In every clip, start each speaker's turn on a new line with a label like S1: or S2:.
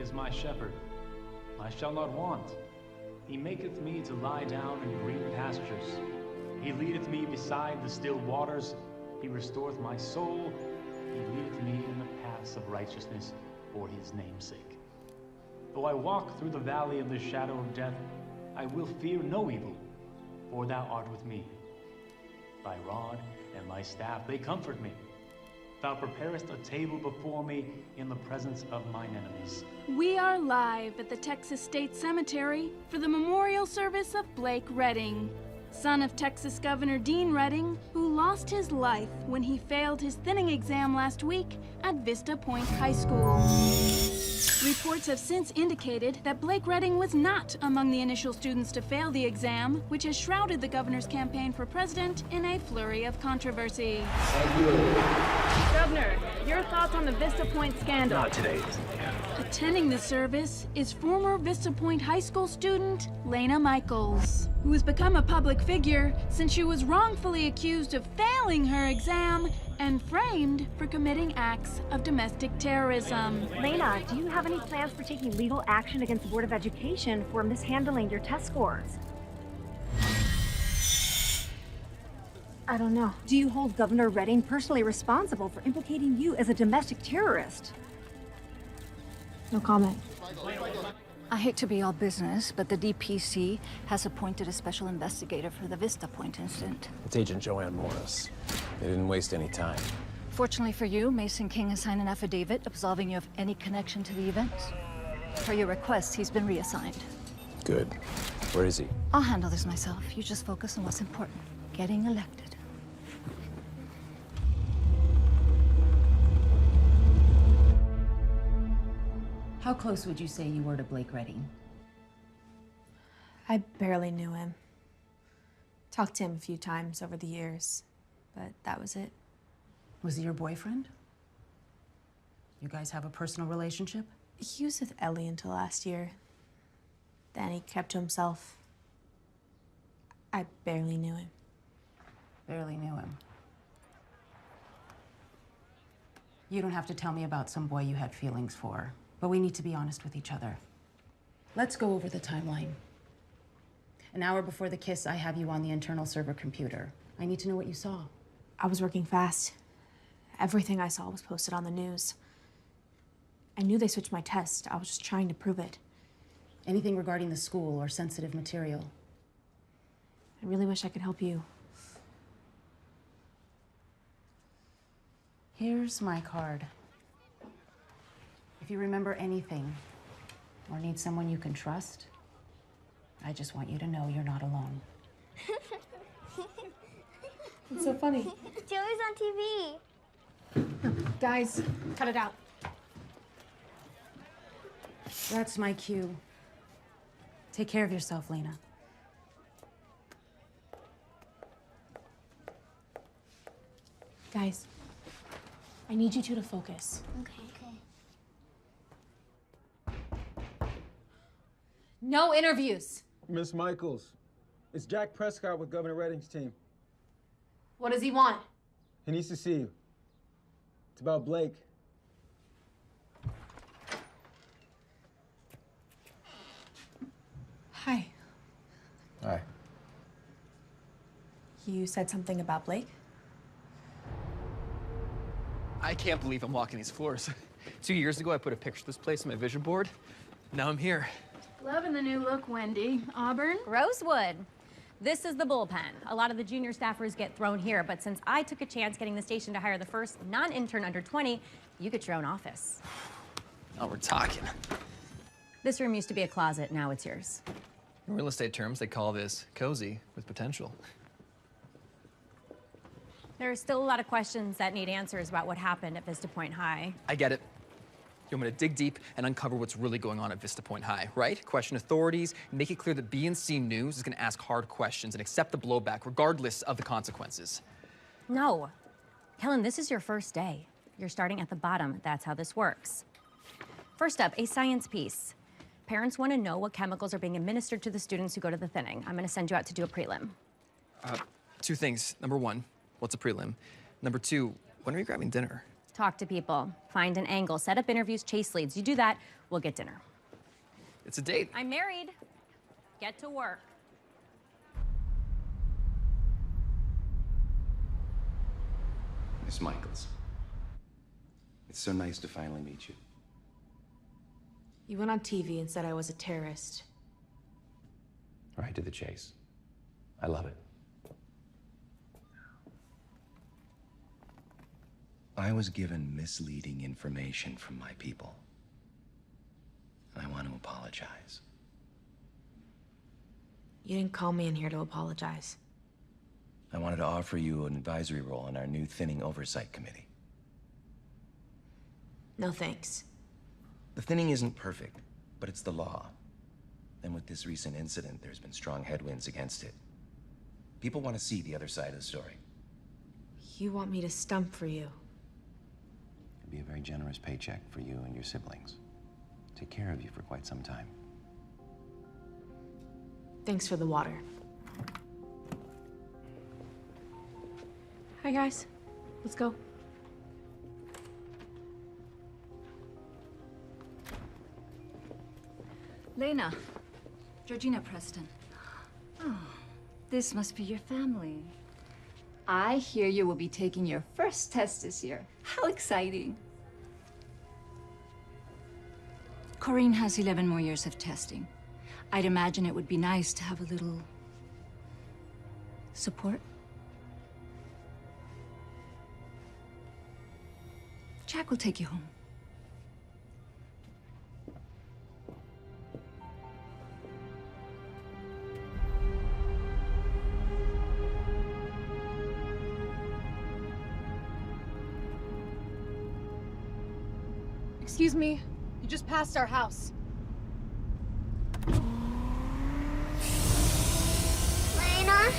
S1: is my shepherd. I shall not want. He maketh me to lie down in green pastures. He leadeth me beside the still waters. He restoreth my soul. He leadeth me in the paths of righteousness for his name's sake. Though I walk through the valley of the shadow of death, I will fear no evil, for thou art with me. Thy rod and thy staff, they comfort me. Thou preparest a table before me in the presence of mine enemies.
S2: We are live at the Texas State Cemetery for the memorial service of Blake Redding, son of Texas Governor Dean Redding, who lost his life when he failed his thinning exam last week at Vista Point High School. Reports have since indicated that Blake Redding was not among the initial students to fail the exam, which has shrouded the governor's campaign for president in a flurry of controversy. Governor, your thoughts on the Vista Point scandal?
S3: Not today.
S2: Attending the service is former Vista Point High School student Lena Michaels, who has become a public figure since she was wrongfully accused of failing her exam and framed for committing acts of domestic terrorism.
S4: Lena, do you have any plans for taking legal action against the Board of Education for mishandling your test scores? I don't know. Do you hold Governor Redding personally responsible for implicating you as a domestic terrorist? No comment.
S5: I hate to be all business, but the DPC has appointed a special investigator for the Vista Point incident.
S3: It's Agent Joanne Morris. They didn't waste any time.
S5: Fortunately for you, Mason King has signed an affidavit absolving you of any connection to the events. Per your request, he's been reassigned.
S3: Good. Where is he?
S5: I'll handle this myself. You just focus on what's important. Getting elected.
S6: How close would you say you were to Blake Redding?
S7: I barely knew him. Talked to him a few times over the years, but that was it.
S6: Was he your boyfriend? You guys have a personal relationship?
S7: He was with Ellie until last year. Then he kept to himself. I barely knew him.
S6: Barely knew him. You don't have to tell me about some boy you had feelings for, but we need to be honest with each other. Let's go over the timeline. An hour before the kiss, I have you on the internal server computer. I need to know what you saw.
S7: I was working fast. Everything I saw was posted on the news. I knew they switched my test. I was just trying to prove it.
S6: Anything regarding the school or sensitive material?
S7: I really wish I could help you.
S6: Here's my card. If you remember anything or need someone you can trust, I just want you to know you're not alone.
S7: It's so funny.
S8: Joey's on TV.
S7: Guys, cut it out.
S6: That's my cue. Take care of yourself, Lena.
S7: Guys, I need you two to focus.
S8: Okay.
S7: No interviews.
S9: Miss Michaels, it's Jack Prescott with Governor Redding's team.
S7: What does he want?
S9: He needs to see you. It's about Blake.
S7: Hi.
S3: Hi.
S7: You said something about Blake?
S10: I can't believe I'm walking these floors. 2 years ago, I put a picture of this place on my vision board. Now I'm here.
S2: Loving the new look, Wendy. Auburn?
S4: Rosewood. This is the bullpen. A lot of the junior staffers get thrown here, but since I took a chance getting the station to hire the first non-intern under 20, you get your own office.
S10: Now we're talking.
S4: This room used to be a closet, now it's yours.
S10: In real estate terms, they call this cozy with potential.
S4: There are still a lot of questions that need answers about what happened at Vista Point High.
S10: I get it. You want me to dig deep and uncover what's really going on at Vista Point High, right? Question authorities, make it clear that B&C News is gonna ask hard questions and accept the blowback regardless of the consequences.
S4: No. Helen, this is your first day. You're starting at the bottom. That's how this works. First up, a science piece. Parents want to know what chemicals are being administered to the students who go to the thinning. I'm going to send you out to do a prelim.
S10: Two things. Number one, what's a prelim? Number two, when are we grabbing dinner?
S4: Talk to people, find an angle, set up interviews, chase leads. You do that, we'll get dinner.
S10: It's a date.
S4: I'm married. Get to work.
S11: Miss Michaels, it's so nice to finally meet you.
S7: You went on TV and said I was a terrorist.
S11: Right to the chase. I love it. I was given misleading information from my people. And I want to apologize.
S7: You didn't call me in here to apologize.
S11: I wanted to offer you an advisory role on our new thinning oversight committee.
S7: No thanks.
S11: The thinning isn't perfect, but it's the law. And with this recent incident, there's been strong headwinds against it. People want to see the other side of the story.
S7: You want me to stump for you?
S11: It'd be a very generous paycheck for you and your siblings. Take care of you for quite some time.
S7: Thanks for the water. Hi, guys. Let's go.
S5: Lena, Georgina Preston. Oh, this must be your family. I hear you will be taking your first test this year. How exciting. Corinne has 11 more years of testing. I'd imagine it would be nice to have a little support. Jack will take you home.
S12: Excuse me, you just passed our house.
S8: Lena?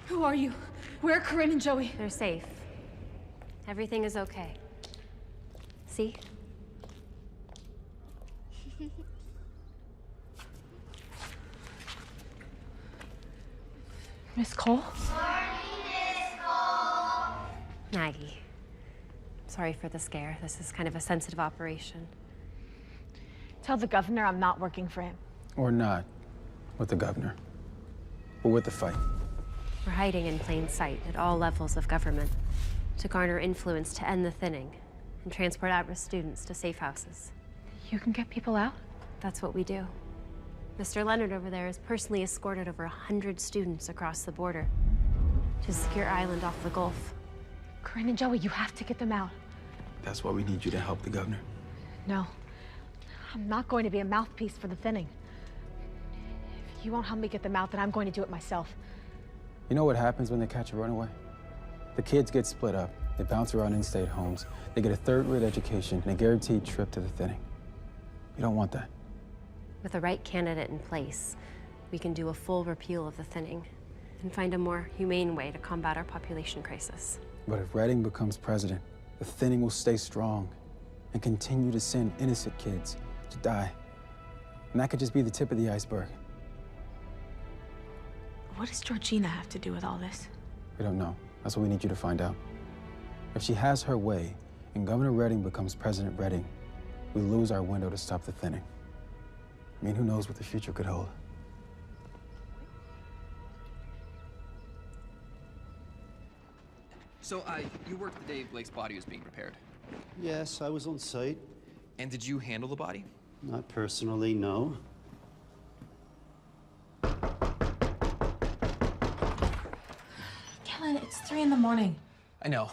S12: Who are you? Where are Corinne and Joey?
S13: They're safe. Everything is okay. See?
S12: Miss Cole?
S13: Maggie. Sorry for the scare. This is kind of a sensitive operation.
S12: Tell the governor I'm not working for him.
S3: Or not with the governor. But with the fight.
S13: We're hiding in plain sight at all levels of government to garner influence to end the thinning and transport at-risk students to safe houses.
S12: You can get people out?
S13: That's what we do. Mr. Leonard over there has personally escorted over 100 students across the border to a secure island off the Gulf.
S12: Corinne and Joey, you have to get them out.
S3: That's why we need you to help the governor.
S12: No. I'm not going to be a mouthpiece for the thinning. If you won't help me get them out, then I'm going to do it myself.
S3: You know what happens when they catch a runaway? The kids get split up, they bounce around in-state homes, they get a third-rate education and a guaranteed trip to the thinning. You don't want that.
S13: With the right candidate in place, we can do a full repeal of the thinning and find a more humane way to combat our population crisis.
S3: But if Redding becomes president, the thinning will stay strong and continue to send innocent kids to die. And that could just be the tip of the iceberg.
S7: What does Georgina have to do with all this?
S3: We don't know. That's what we need you to find out. If she has her way and Governor Redding becomes President Redding, we lose our window to stop the thinning. I mean, who knows what the future could hold?
S10: So, you worked the day Blake's body was being prepared.
S14: Yes, I was on site.
S10: And did you handle the body?
S14: Not personally, no.
S7: Kellen, it's 3 in the morning.
S10: I know.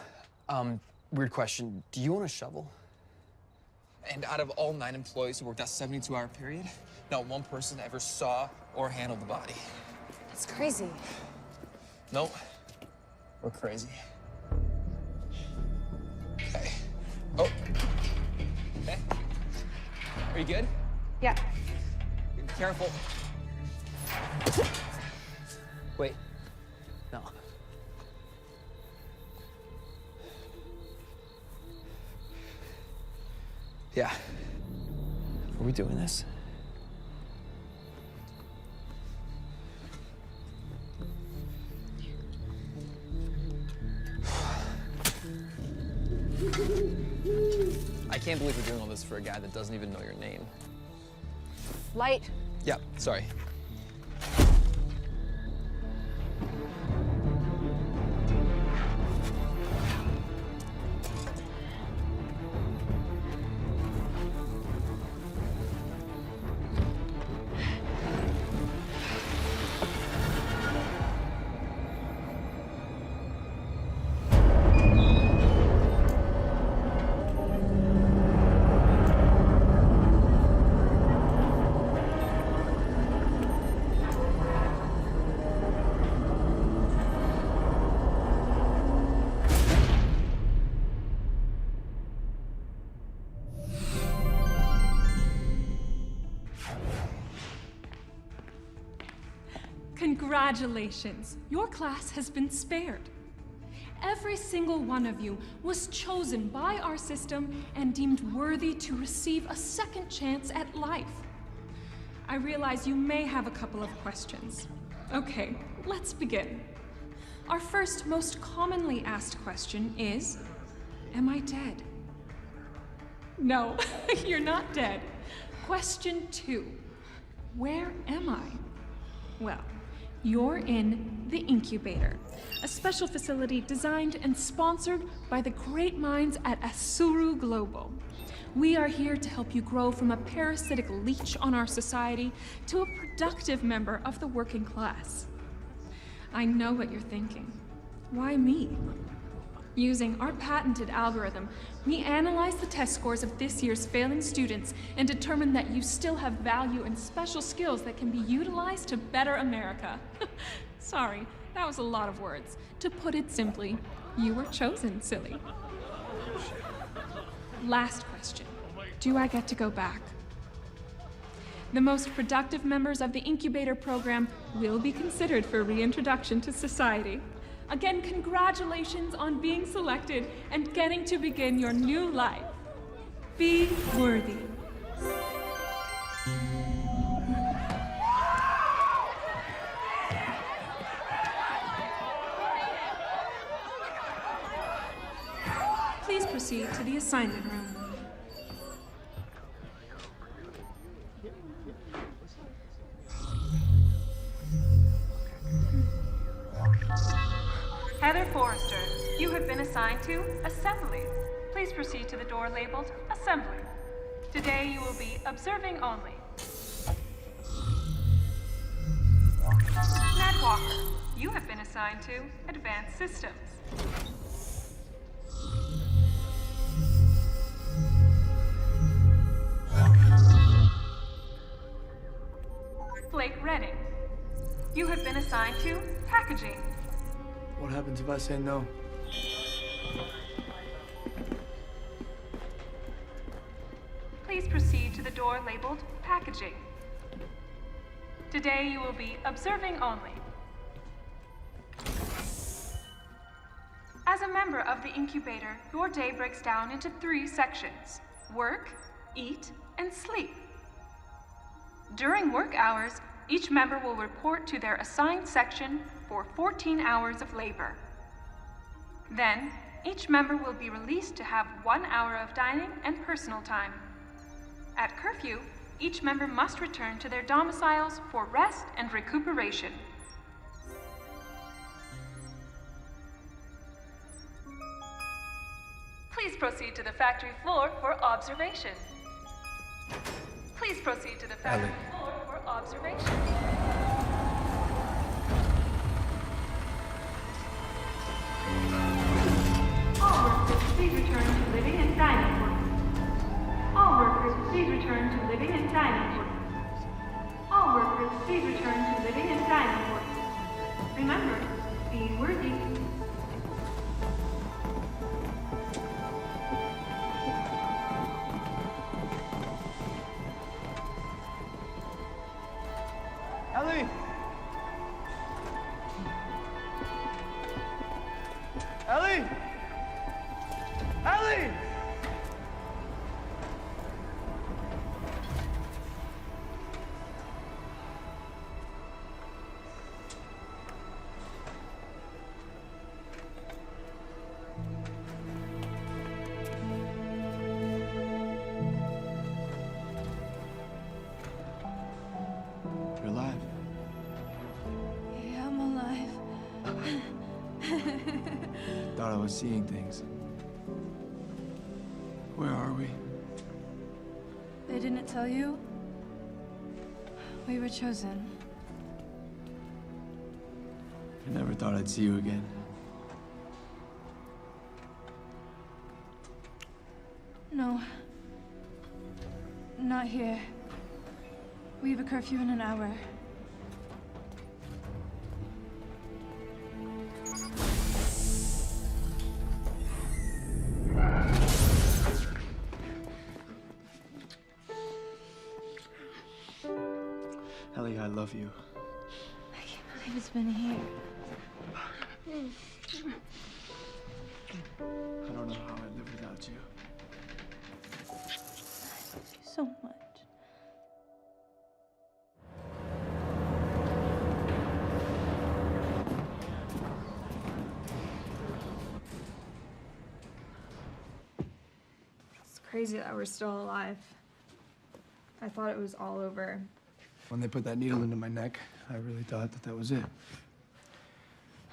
S10: Weird question. Do you own a shovel? And out of all 9 employees who worked that 72-hour period, not one person ever saw or handled the body.
S12: That's crazy.
S10: Nope. We're crazy. Okay. Oh. Okay. Are you good?
S12: Yeah.
S10: Careful. Wait. No. Yeah. Are we doing this? I can't believe we're doing all this for a guy that doesn't even know your name.
S12: Light.
S10: Yeah, sorry.
S15: Congratulations, your class has been spared. Every single one of you was chosen by our system and deemed worthy to receive a second chance at life. I realize you may have a couple of questions. Okay, let's begin. Our first, most commonly asked question is, am I dead? No, you're not dead. Question 2, where am I? Well, you're in the incubator, a special facility designed and sponsored by the great minds at Asuru Global. We are here to help you grow from a parasitic leech on our society to a productive member of the working class. I know what you're thinking. Why me? Using our patented algorithm, we analyze the test scores of this year's failing students and determine that you still have value and special skills that can be utilized to better America. Sorry, that was a lot of words. To put it simply, you were chosen, silly. Last question. Do I get to go back? The most productive members of the incubator program will be considered for reintroduction to society. Again, congratulations on being selected and getting to begin your new life. Be worthy. Please proceed to the assignment room. Heather Forrester, you have been assigned to Assembly. Please proceed to the door labeled Assembly. Today you will be observing only. Ned Walker, you have been assigned to Advanced Systems. Blake Redding, you have been assigned to Packaging.
S16: What happens if I say no?
S15: Please proceed to the door labeled Packaging. Today you will be observing only. As a member of the incubator, your day breaks down into 3 sections: work, eat, and sleep. During work hours, each member will report to their assigned section for 14 hours of labor. Then, each member will be released to have 1 hour of dining and personal time. At curfew, each member must return to their domiciles for rest and recuperation. Please proceed to the factory floor for observation. Please proceed to the factory floor for observation. All workers, please return to living and dining quarters. All workers, please return to living and dining quarters. All workers, please return to living and dining quarters. Remember, be worthy.
S16: Ellie! Ellie! Ellie! You're alive.
S2: Yeah, I'm alive.
S16: Thought I was seeing things. Where are we?
S2: They didn't tell you? We were chosen.
S16: I never thought I'd see you again.
S2: No. Not here. We have a curfew in an hour.
S16: Ellie, I love you.
S2: I can't believe it's been a year.
S16: I don't know how I'd live without you.
S2: I love you so much.
S17: It's crazy that we're still alive. I thought it was all over.
S16: When they put that needle into my neck, I really thought that was it.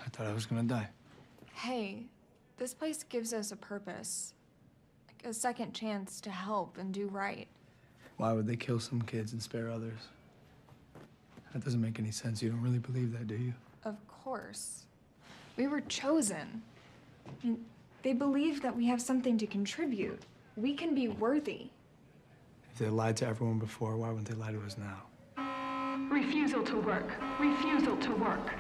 S16: I thought I was gonna die.
S17: Hey, this place gives us a purpose. Like a second chance to help and do right.
S16: Why would they kill some kids and spare others? That doesn't make any sense. You don't really believe that, do you?
S17: Of course. We were chosen. I mean, they believe that we have something to contribute. We can be worthy.
S16: If they lied to everyone before, why wouldn't they lie to us now?
S15: Refusal to work. Refusal to work.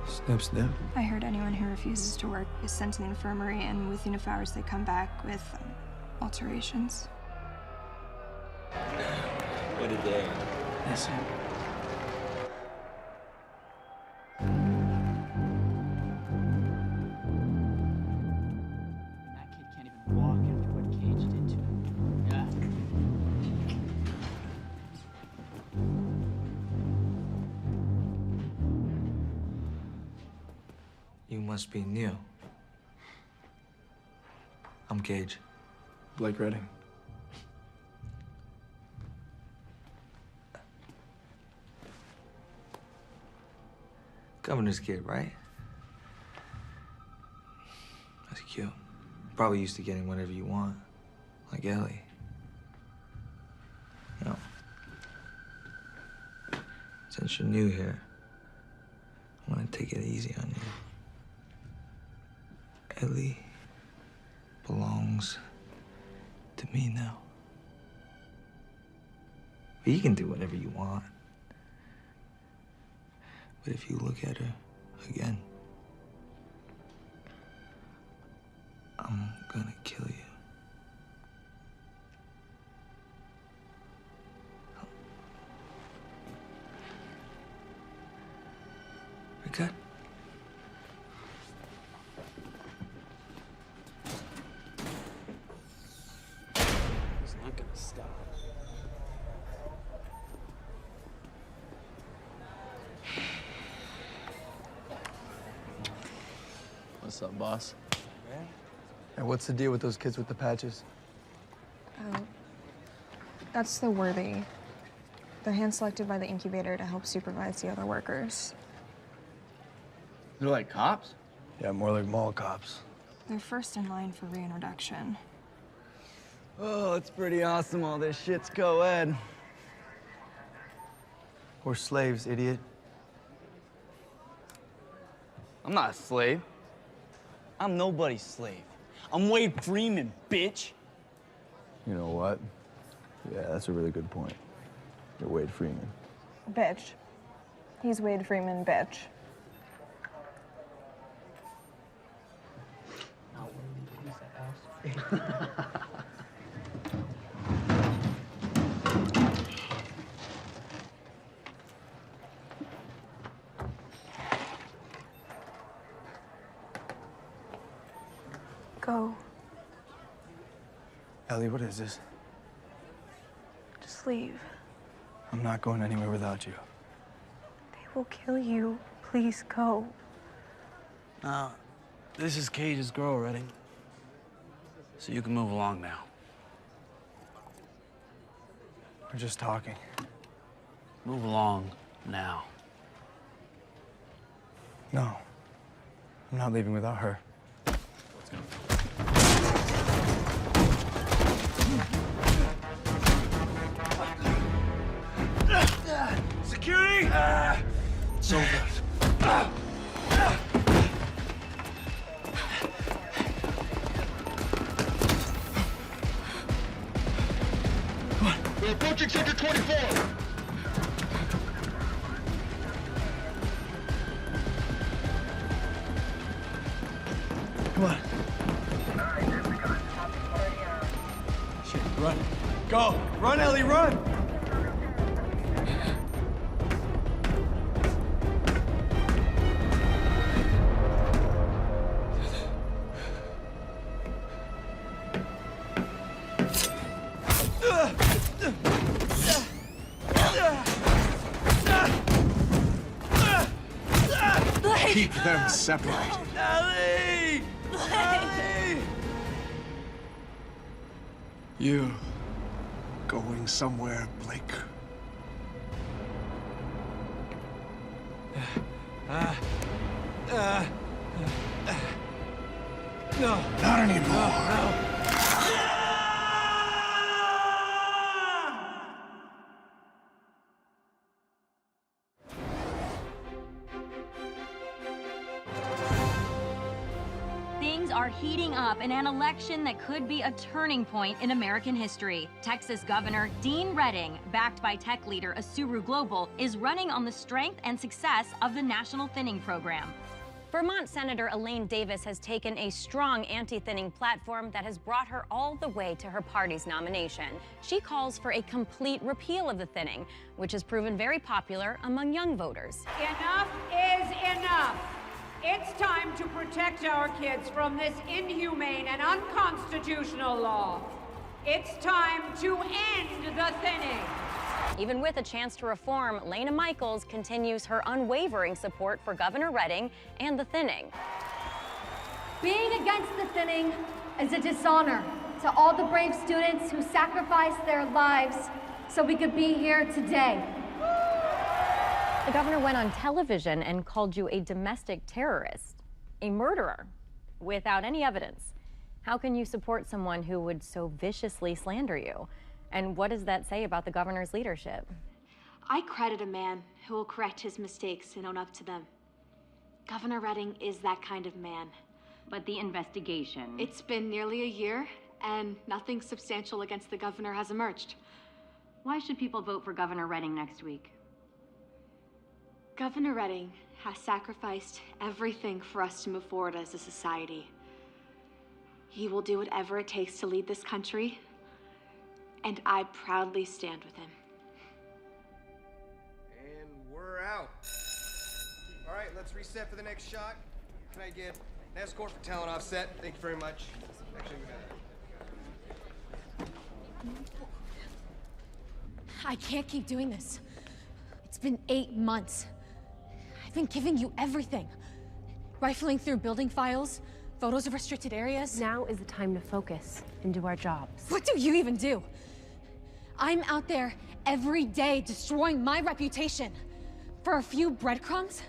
S16: Snip, snip.
S17: I heard anyone who refuses to work is sent to the infirmary, and within a few hours they come back with alterations.
S11: What a day.
S16: Listen.
S18: That kid can't even walk after what Cage did to him. Yeah.
S19: You must be new. I'm Cage.
S16: Blake Redding.
S19: Governor's kid, right? That's cute. Probably used to getting whatever you want, like Ellie. You know, since you're new here, I want to take it easy on you. Ellie belongs to me now. But you can do whatever you want. But if you look at her again, I'm gonna kill you. We good?
S18: It's not gonna stop.
S20: What's up, boss?
S16: And what's the deal with those kids with the patches?
S17: Oh, that's the Worthy. They're hand-selected by the incubator to help supervise the other workers.
S19: They're like cops?
S16: Yeah, more like mall cops.
S17: They're first in line for reintroduction.
S19: Oh, it's pretty awesome. All this shit's co-ed.
S16: We're slaves, idiot.
S19: I'm not a slave. I'm nobody's slave. I'm Wade Freeman, bitch.
S16: You know what? Yeah, that's a really good point. You're Wade Freeman.
S17: Bitch. He's Wade Freeman, bitch. Go.
S16: Ellie, what is this?
S17: Just leave.
S16: I'm not going anywhere without you.
S17: They will kill you. Please go.
S19: Now, this is Cage's girl, Redding. So you can move along now.
S16: We're just talking.
S19: Move along now.
S16: No. I'm not leaving without her.
S19: Security! It's over.
S21: We're approaching Sector 24.
S16: Come on. Shit, run. Go! Run, Ellie, run!
S21: Keep them separated.
S19: Ellie! Ellie!
S21: You going somewhere, Blake?
S19: No.
S21: Not anymore.
S19: No.
S4: Things are heating up in an election that could be a turning point in American history. Texas Governor Dean Redding, backed by tech leader Asuru Global, is running on the strength and success of the National Thinning Program. Vermont Senator Elaine Davis has taken a strong anti-thinning platform that has brought her all the way to her party's nomination. She calls for a complete repeal of the thinning, which has proven very popular among young voters.
S22: Enough is enough. It's time to protect our kids from this inhumane and unconstitutional law. It's time to end the thinning.
S4: Even with a chance to reform, Lena Michaels continues her unwavering support for Governor Redding and the thinning.
S23: Being against the thinning is a dishonor to all the brave students who sacrificed their lives so we could be here today.
S4: The governor went on television and called you a domestic terrorist, a murderer, without any evidence. How can you support someone who would so viciously slander you? And what does that say about the governor's leadership?
S7: I credit a man who will correct his mistakes and own up to them. Governor Redding is that kind of man.
S4: But the investigation...
S7: It's been nearly a year, and nothing substantial against the governor has emerged.
S4: Why should people vote for Governor Redding next week?
S7: Governor Redding has sacrificed everything for us to move forward as a society. He will do whatever it takes to lead this country, and I proudly stand with him.
S24: And we're out. All right, let's reset for the next shot. Can I get an escort for talent offset? Thank you very much. Actually, we got
S12: I can't keep doing this. It's been 8 months. I've been giving you everything. Rifling through building files, photos of restricted areas.
S13: Now is the time to focus and do our jobs.
S12: What do you even do? I'm out there every day destroying my reputation. For a few breadcrumbs?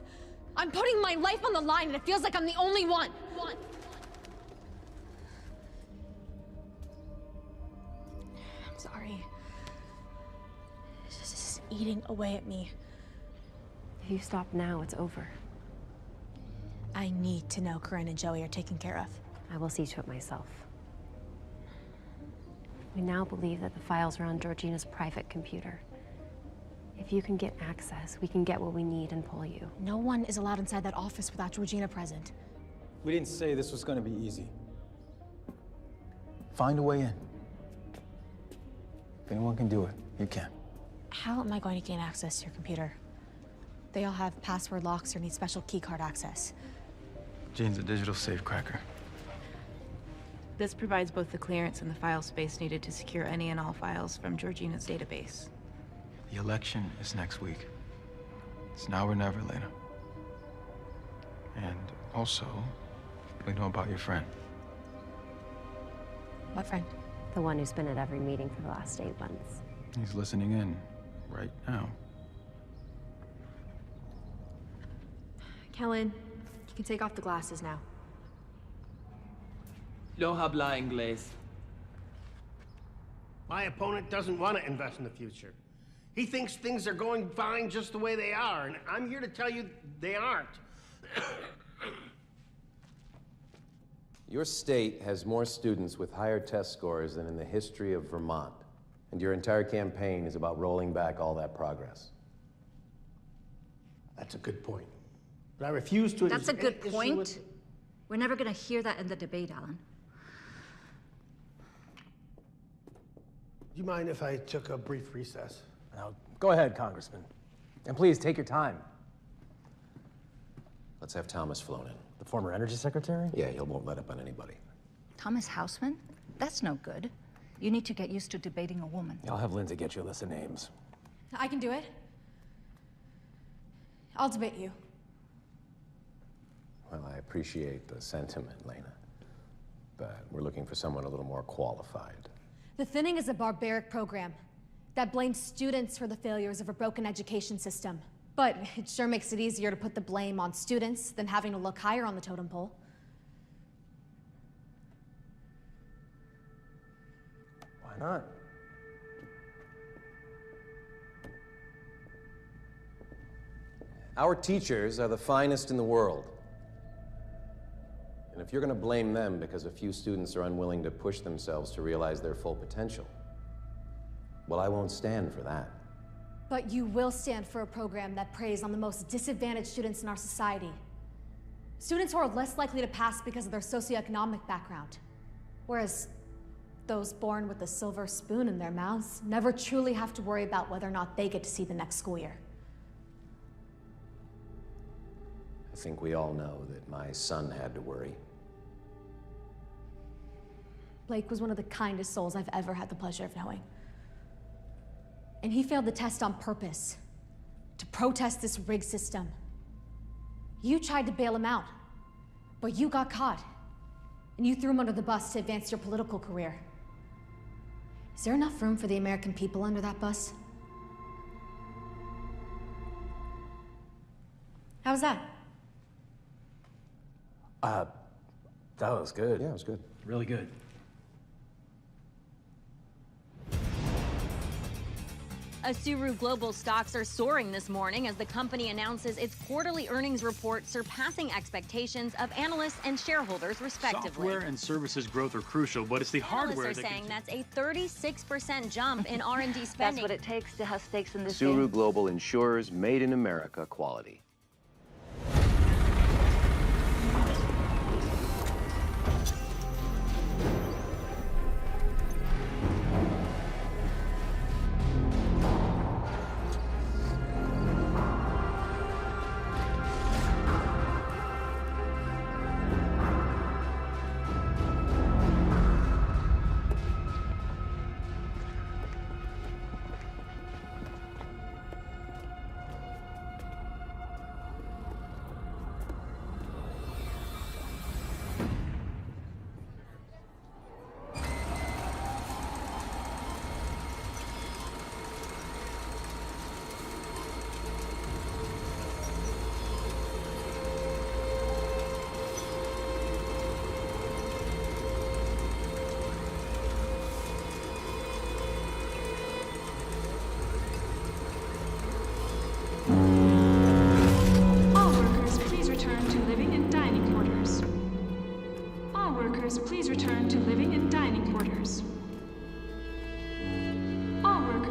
S12: I'm putting my life on the line and it feels like I'm the only one. I'm sorry. This is eating away at me.
S13: If you stop now, it's over.
S12: I need to know Corinne and Joey are taken care of.
S13: I will see to it myself. We now believe that the files are on Georgina's private computer. If you can get access, we can get what we need and pull you.
S12: No one is allowed inside that office without Georgina present.
S3: We didn't say this was going to be easy. Find a way in. If anyone can do it, you can.
S12: How am I going to gain access to your computer? They all have password locks or need special keycard access.
S3: Jean's a digital safecracker.
S1: This provides both the clearance and the file space needed to secure any and all files from Georgina's database.
S3: The election is next week. It's now or never, Lena. And also, we know about your friend.
S12: What friend?
S13: The one who's been at every meeting for the last 8 months.
S3: He's listening in right now.
S23: Kellen, you can take off the glasses now.
S5: No habla inglés.
S21: My opponent doesn't want to invest in the future. He thinks things are going fine just the way they are, and I'm here to tell you they aren't.
S11: Your state has more students with higher test scores than in the history of Vermont, and your entire campaign is about rolling back all that progress.
S21: That's a good point. But I refuse to...
S6: That's a good point. We're never going to hear that in the debate, Alan.
S21: Do you mind if I took a brief recess?
S9: Now, go ahead, Congressman. And please, take your time.
S11: Let's have Thomas flown in.
S9: The former energy secretary?
S11: Yeah, he won't let up on anybody.
S6: Thomas Houseman? That's no good. You need to get used to debating a woman.
S9: I'll have Lindsay get you a list of names.
S12: I can do it. I'll debate you.
S11: Well, I appreciate the sentiment, Lena. But we're looking for someone a little more qualified.
S12: The thinning is a barbaric program that blames students for the failures of a broken education system. But it sure makes it easier to put the blame on students than having to look higher on the totem pole.
S9: Why not?
S11: Our teachers are the finest in the world. And if you're going to blame them because a few students are unwilling to push themselves to realize their full potential, well, I won't stand for that.
S12: But you will stand for a program that preys on the most disadvantaged students in our society. Students who are less likely to pass because of their socioeconomic background. Whereas those born with a silver spoon in their mouths never truly have to worry about whether or not they get to see the next school year.
S11: I think we all know that my son had to worry.
S12: Blake was one of the kindest souls I've ever had the pleasure of knowing. And he failed the test on purpose, to protest this rigged system. You tried to bail him out, but you got caught. And you threw him under the bus to advance your political career. Is there enough room for the American people under that bus? How was that?
S9: That was good.
S11: Yeah, it was good.
S9: Really good.
S4: Asuru Global stocks are soaring this morning as the company announces its quarterly earnings report surpassing expectations of analysts and shareholders, respectively.
S25: Software and services growth are crucial, but it's the hardware
S4: Analysts are saying that's a 36% jump in R&D spending.
S6: That's what it takes to have stakes in this
S11: Suru
S6: game.
S11: Global ensures made in America quality.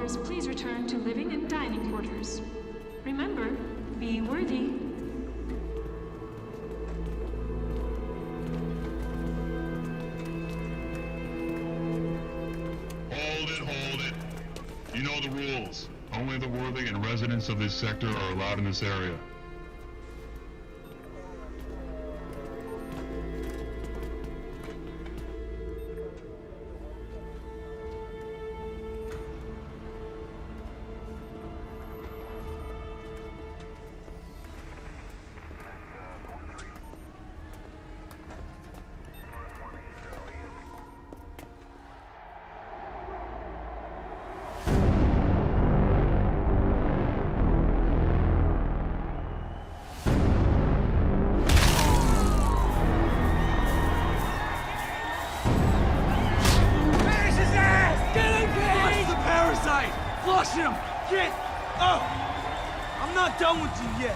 S15: members please return to living and dining quarters. Remember, be worthy.
S2: Hold it. You know the rules. Only the worthy and residents of this sector are allowed in this area.
S5: Flush him! Get up! I'm not done with you yet.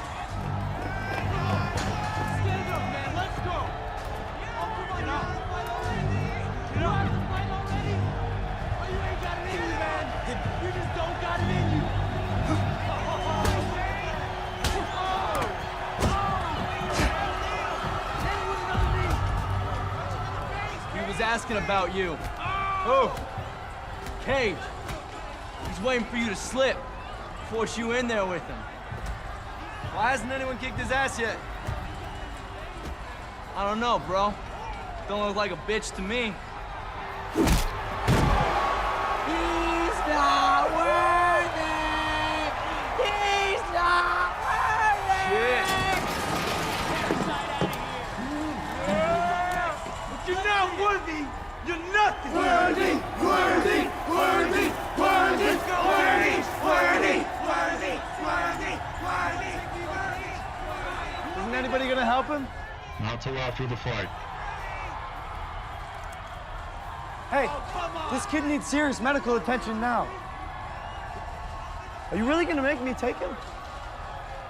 S5: Stand up, man. Let's go. Get up. Get up. Oh, you ain't got it in you, man. You just don't got it in you. He was asking about you. Oh, Cage. He's waiting for you to slip. Force you in there with him. Why hasn't anyone kicked his ass yet? I don't know, bro. Don't look like a bitch to me. He's not worthy! He's not worthy! Shit! If you're not worthy, you're nothing! Worthy! Worthy! Worthy! Worthy! Worthy! Worthy! Worthy! Worthy! Worthy! Isn't anybody gonna help him?
S2: Not till after the fight.
S5: Hey, this kid needs serious medical attention now. Are you really gonna make me take him?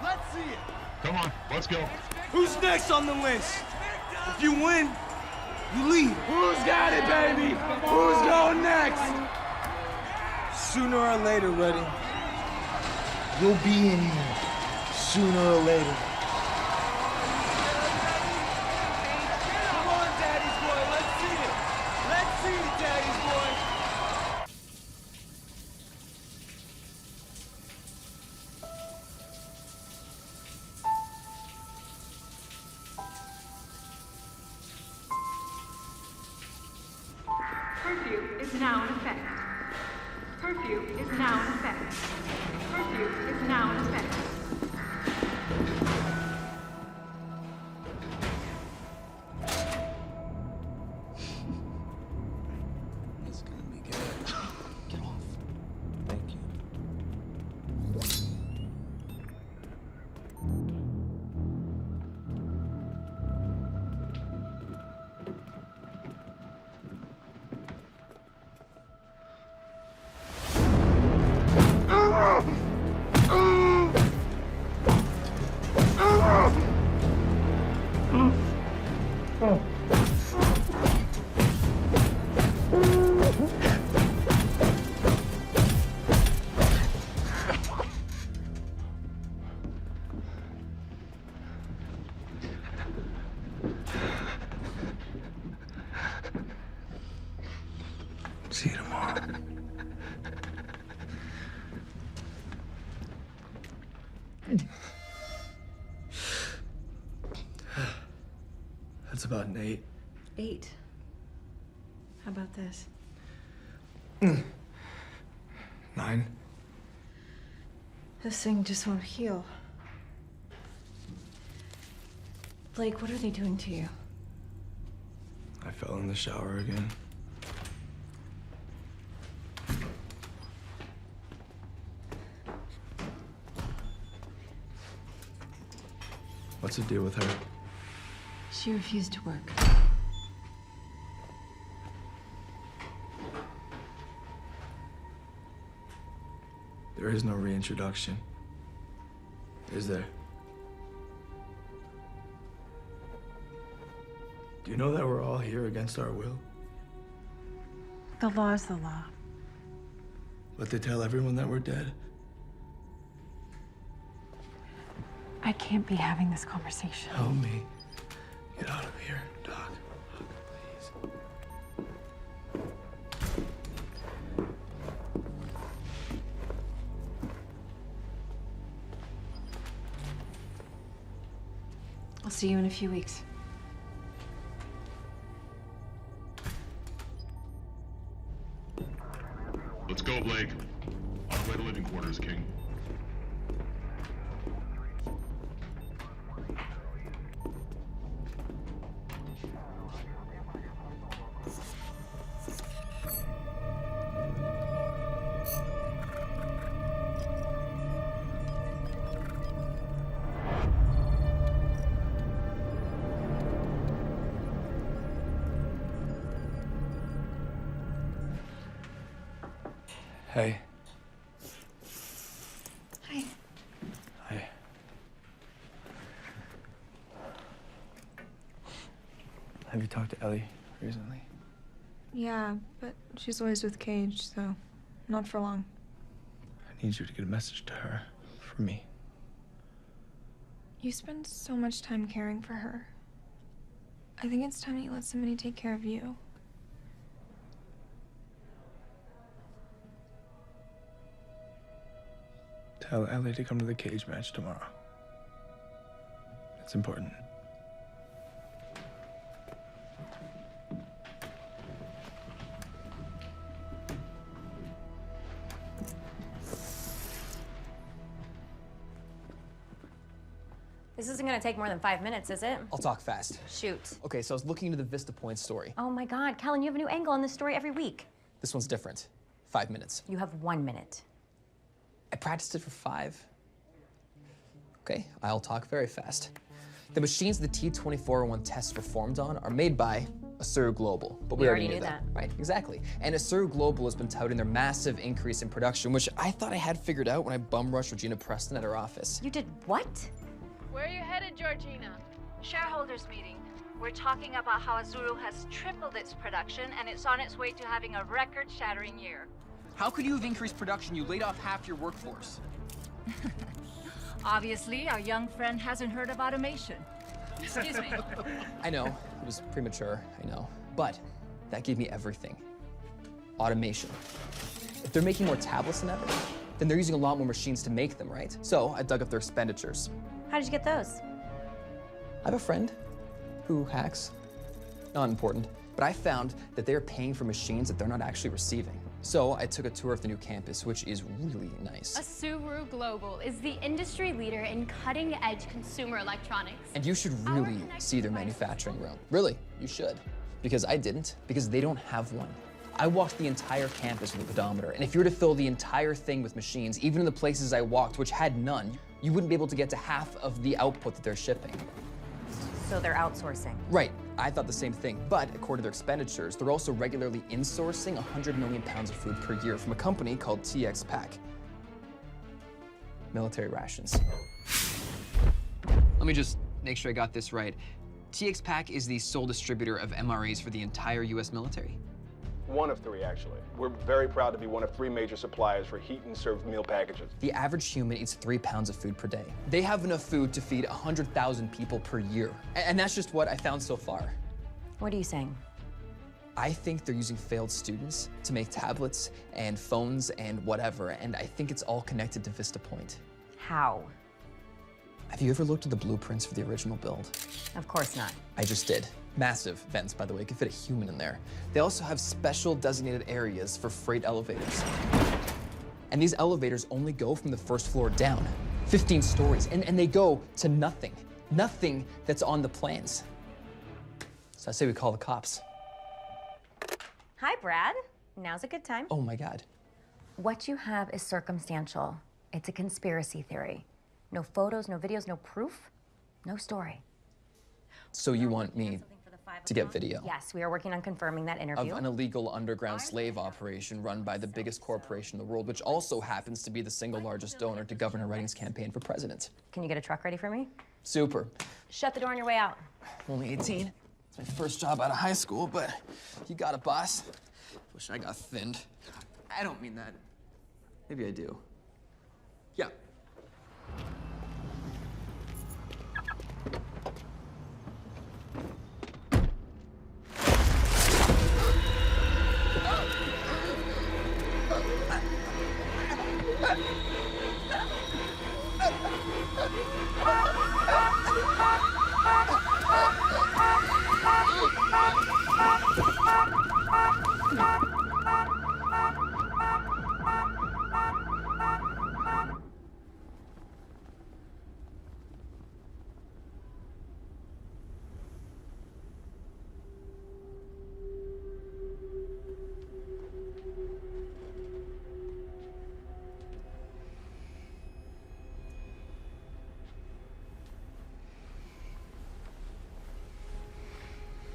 S5: Let's see it.
S2: Come on, let's go.
S5: Who's next on the list? If you win, you leave. Who's got it, baby? Who's going next? Sooner or later, Redding, you'll be in here. Sooner or later. Come on, Daddy's boy. Let's see it. Let's see it, Daddy's boy.
S15: Curfew is now in effect. Curfew is now in effect. Curfew is now in effect.
S5: It's gonna be good. Get off. Thank you. See you tomorrow. That's about an 8.
S22: 8. How about this?
S16: 9.
S22: This thing just won't heal. Blake, what are they doing to you?
S16: I fell in the shower again. What's the deal with her?
S22: She refused to work.
S16: There is no reintroduction, is there? Do you know that we're all here against our will?
S22: The law is the law.
S16: But they tell everyone that we're dead.
S17: I can't be having this conversation.
S16: Help me get out of here, Doc. Please.
S17: I'll see you in a few weeks.
S2: Let's go, Blake. On our way to living quarters, King.
S16: Hey.
S17: Hi.
S16: Hi. Have you talked to Ellie recently?
S17: Yeah, but she's always with Cage, so not for long.
S16: I need you to get a message to her from me.
S17: You spend so much time caring for her. I think it's time that you let somebody take care of you.
S16: Tell Ellie to come to the Cage match tomorrow. It's important.
S4: This isn't gonna take more than 5 minutes, is it?
S8: I'll talk fast.
S4: Shoot.
S8: Okay, so I was looking into the Vista Point story.
S4: Oh my God, Kellen, you have a new angle on this story every week.
S8: This one's different. 5 minutes.
S4: You have 1 minute.
S8: I practiced it for 5. Okay, I'll talk very fast. The machines the T-2401 tests performed on are made by Asuru Global, but we already knew that. Right, exactly. And Asuru Global has been touting their massive increase in production, which I thought I had figured out when I bum rushed Regina Preston at her office.
S4: You did what?
S10: Where are you headed, Georgina? Shareholders meeting. We're talking about how Asuru has tripled its production and it's on its way to having a record-shattering year.
S8: How could you have increased production? You laid off half your workforce.
S10: Obviously, our young friend hasn't heard of automation. Excuse me.
S8: I know, it was premature, I know. But that gave me everything. Automation. If they're making more tablets than ever, then they're using a lot more machines to make them, right? So I dug up their expenditures.
S4: How did you get those?
S8: I have a friend who hacks. Not important. But I found that they're paying for machines that they're not actually receiving. So I took a tour of the new campus, which is really nice.
S14: Asuru Global is the industry leader in cutting-edge consumer electronics.
S8: And you should really see their manufacturing room. Really, you should. Because I didn't, because they don't have one. I walked the entire campus with a pedometer, and if you were to fill the entire thing with machines, even in the places I walked, which had none, you wouldn't be able to get to half of the output that they're shipping.
S4: So they're outsourcing.
S8: Right, I thought the same thing, but according to their expenditures, they're also regularly insourcing 100 million pounds of food per year from a company called TX Pack. Military rations. Let me just make sure I got this right. TX Pack is the sole distributor of MREs for the entire US military.
S18: One of 3, actually. We're very proud to be one of 3 major suppliers for heat and served meal packages.
S8: The average human eats 3 pounds of food per day. They have enough food to feed 100,000 people per year. And that's just what I found so far.
S4: What are you saying?
S8: I think they're using failed students to make tablets and phones and whatever, and I think it's all connected to Vista Point.
S4: How?
S8: Have you ever looked at the blueprints for the original build?
S4: Of course not.
S8: I just did. Massive vents, by the way, could fit a human in there. They also have special designated areas for freight elevators. And these elevators only go from the first floor down, 15 stories, and they go to nothing. Nothing that's on the plans. So I say we call the cops.
S4: Hi, Brad. Now's a good time.
S8: Oh my God.
S4: What you have is circumstantial. It's a conspiracy theory. No photos, no videos, no proof, no story.
S8: So you want me to get video?
S4: Yes, we are working on confirming that interview.
S8: Of an illegal underground slave operation run by the biggest corporation in the world, which also happens to be the single largest donor to Governor Redding's campaign for president.
S4: Can you get a truck ready for me?
S8: Super.
S4: Shut the door on your way out.
S8: Only 18. It's my first job out of high school, but you got it, boss. Wish I got thinned. I don't mean that. Maybe I do. Yeah.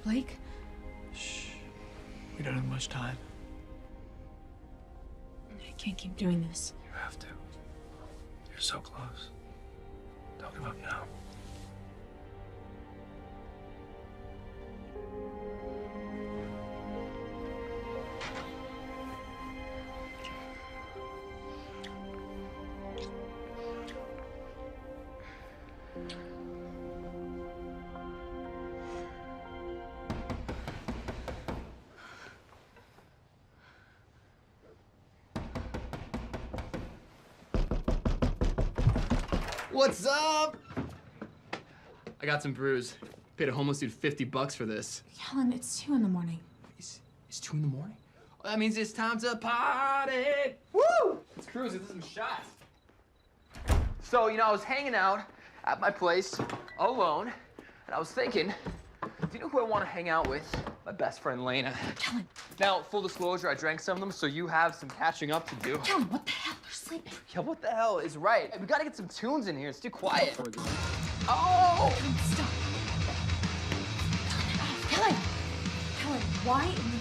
S12: Blake?
S16: Shh. We don't have much time.
S12: I can't keep doing this.
S16: You have to. You're so close. Don't give up now.
S8: What's up? I got some brews. Paid a homeless dude $50 for this.
S12: Helen, it's 2 in the morning.
S8: It's 2 in the morning? Well, that means it's time to party! Woo! Let's cruise and do some shots. So, you know, I was hanging out at my place alone, and I was thinking, do you know who I want to hang out with? My best friend, Lena.
S12: Helen.
S8: Now, full disclosure, I drank some of them, so you have some catching up to do.
S12: Helen, what the hell? They're sleeping.
S8: Yeah, what the hell is right? We gotta get some tunes in here. It's too quiet. Oh!
S12: Stop. Helen! Helen, why in the...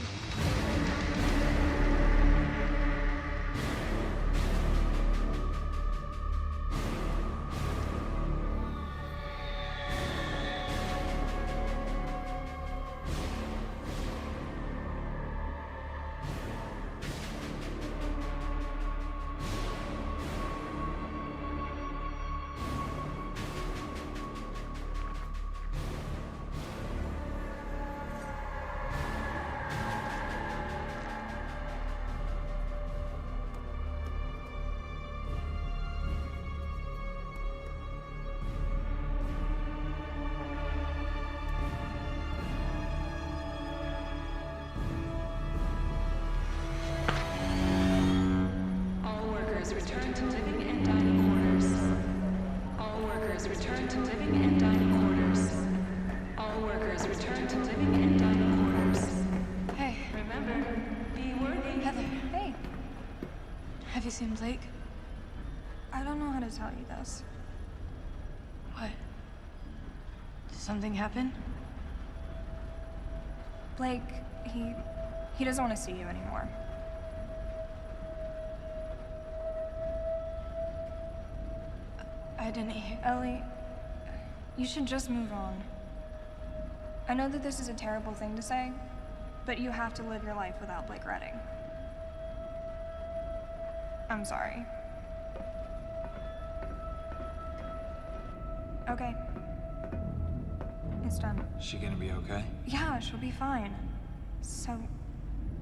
S15: Return to living and dining quarters. All workers return to living and dining quarters. All workers return to living and dining quarters.
S17: Hey.
S15: Remember, be worthy.
S17: Heather. Hey. Have you seen Blake? I don't know how to tell you this. What? Did something happen? Blake, he doesn't want to see you anymore. I didn't hear. Ellie, you should just move on. I know that this is a terrible thing to say, but you have to live your life without Blake Redding. I'm sorry. Okay. It's done.
S5: Is she gonna be okay?
S17: Yeah, she'll be fine. So,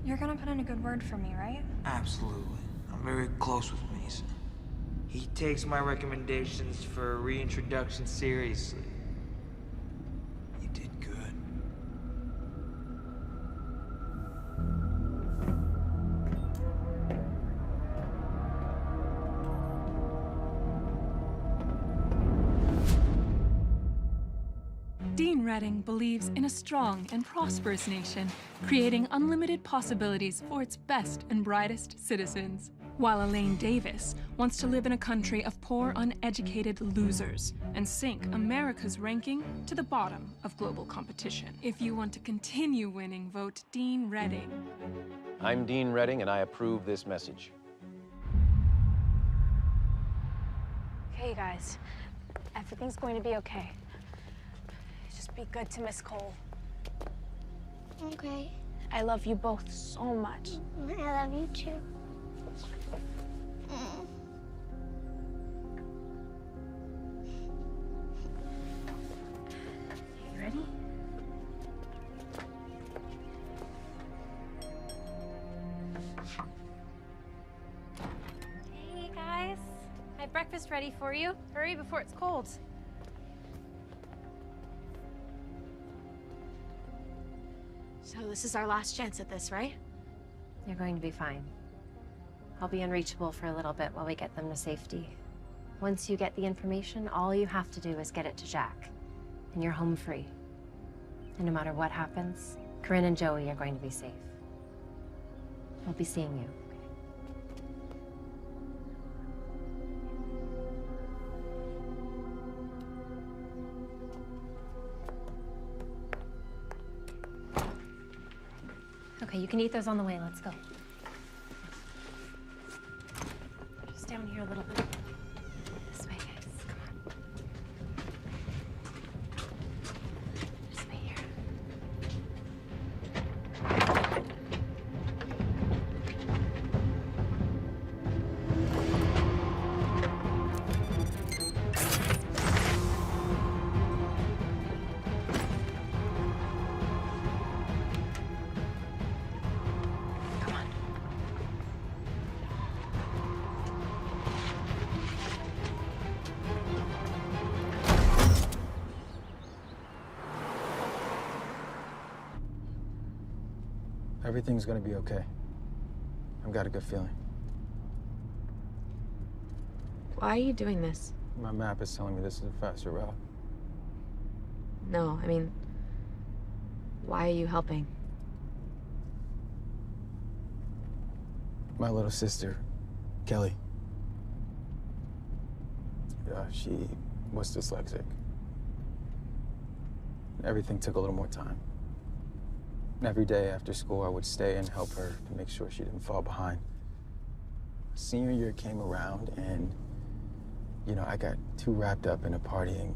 S17: you're gonna put in a good word for me, right?
S5: Absolutely. I'm very close with Mason. He takes my recommendations for a reintroduction seriously. You did good.
S15: Dean Redding believes in a strong and prosperous nation, creating unlimited possibilities for its best and brightest citizens. While Elaine Davis wants to live in a country of poor, uneducated losers and sink America's ranking to the bottom of global competition. If you want to continue winning, vote Dean Redding.
S1: I'm Dean Redding, and I approve this message.
S13: Okay, you guys. Everything's going to be okay. Just be good to Miss Cole.
S7: Okay.
S13: I love you both so much.
S7: I love you too.
S13: breakfast ready for you. Hurry before it's cold.
S12: So this is our last chance at this, right?
S13: You're going to be fine. I'll be unreachable for a little bit while we get them to safety. Once you get the information, all you have to do is get it to Jack, and you're home free. And no matter what happens, Corinne and Joey are going to be safe. I'll be seeing you. Okay, you can eat those on the way. Let's go. Just down here a little bit. This way, guys. Come on. This way here.
S9: Everything's gonna be okay. I've got a good feeling.
S12: Why are you doing this?
S9: My map is telling me this is a faster route.
S12: No, I mean, why are you helping?
S9: My little sister, Kelly. She was dyslexic. Everything took a little more time. Every day after school, I would stay and help her to make sure she didn't fall behind. Senior year came around and, I got too wrapped up in partying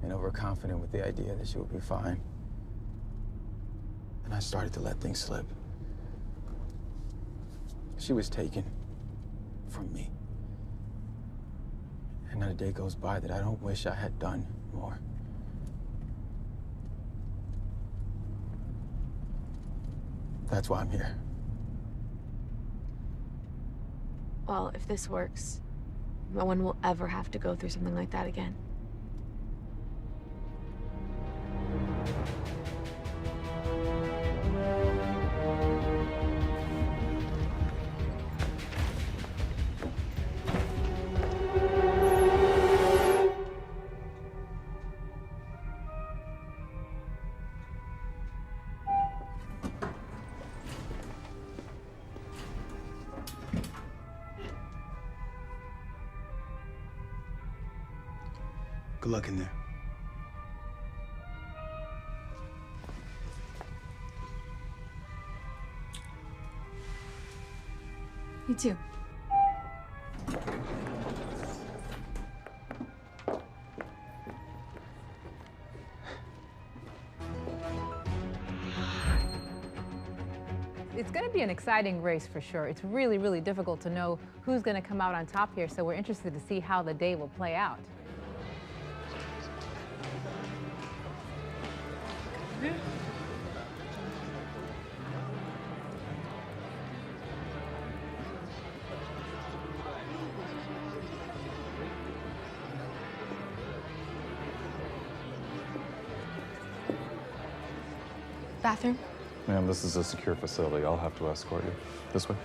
S9: and overconfident with the idea that she would be fine. And I started to let things slip. She was taken from me. And not a day goes by that I don't wish I had done more. That's why I'm here.
S12: Well, if this works, no one will ever have to go through something like that again.
S16: Good luck in there.
S12: You too.
S3: It's going to be an exciting race for sure. It's really, really difficult to know who's going to come out on top here, so we're interested to see how the day will play out.
S12: Bathroom?
S7: Ma'am, this is a secure facility. I'll have to escort you. This way.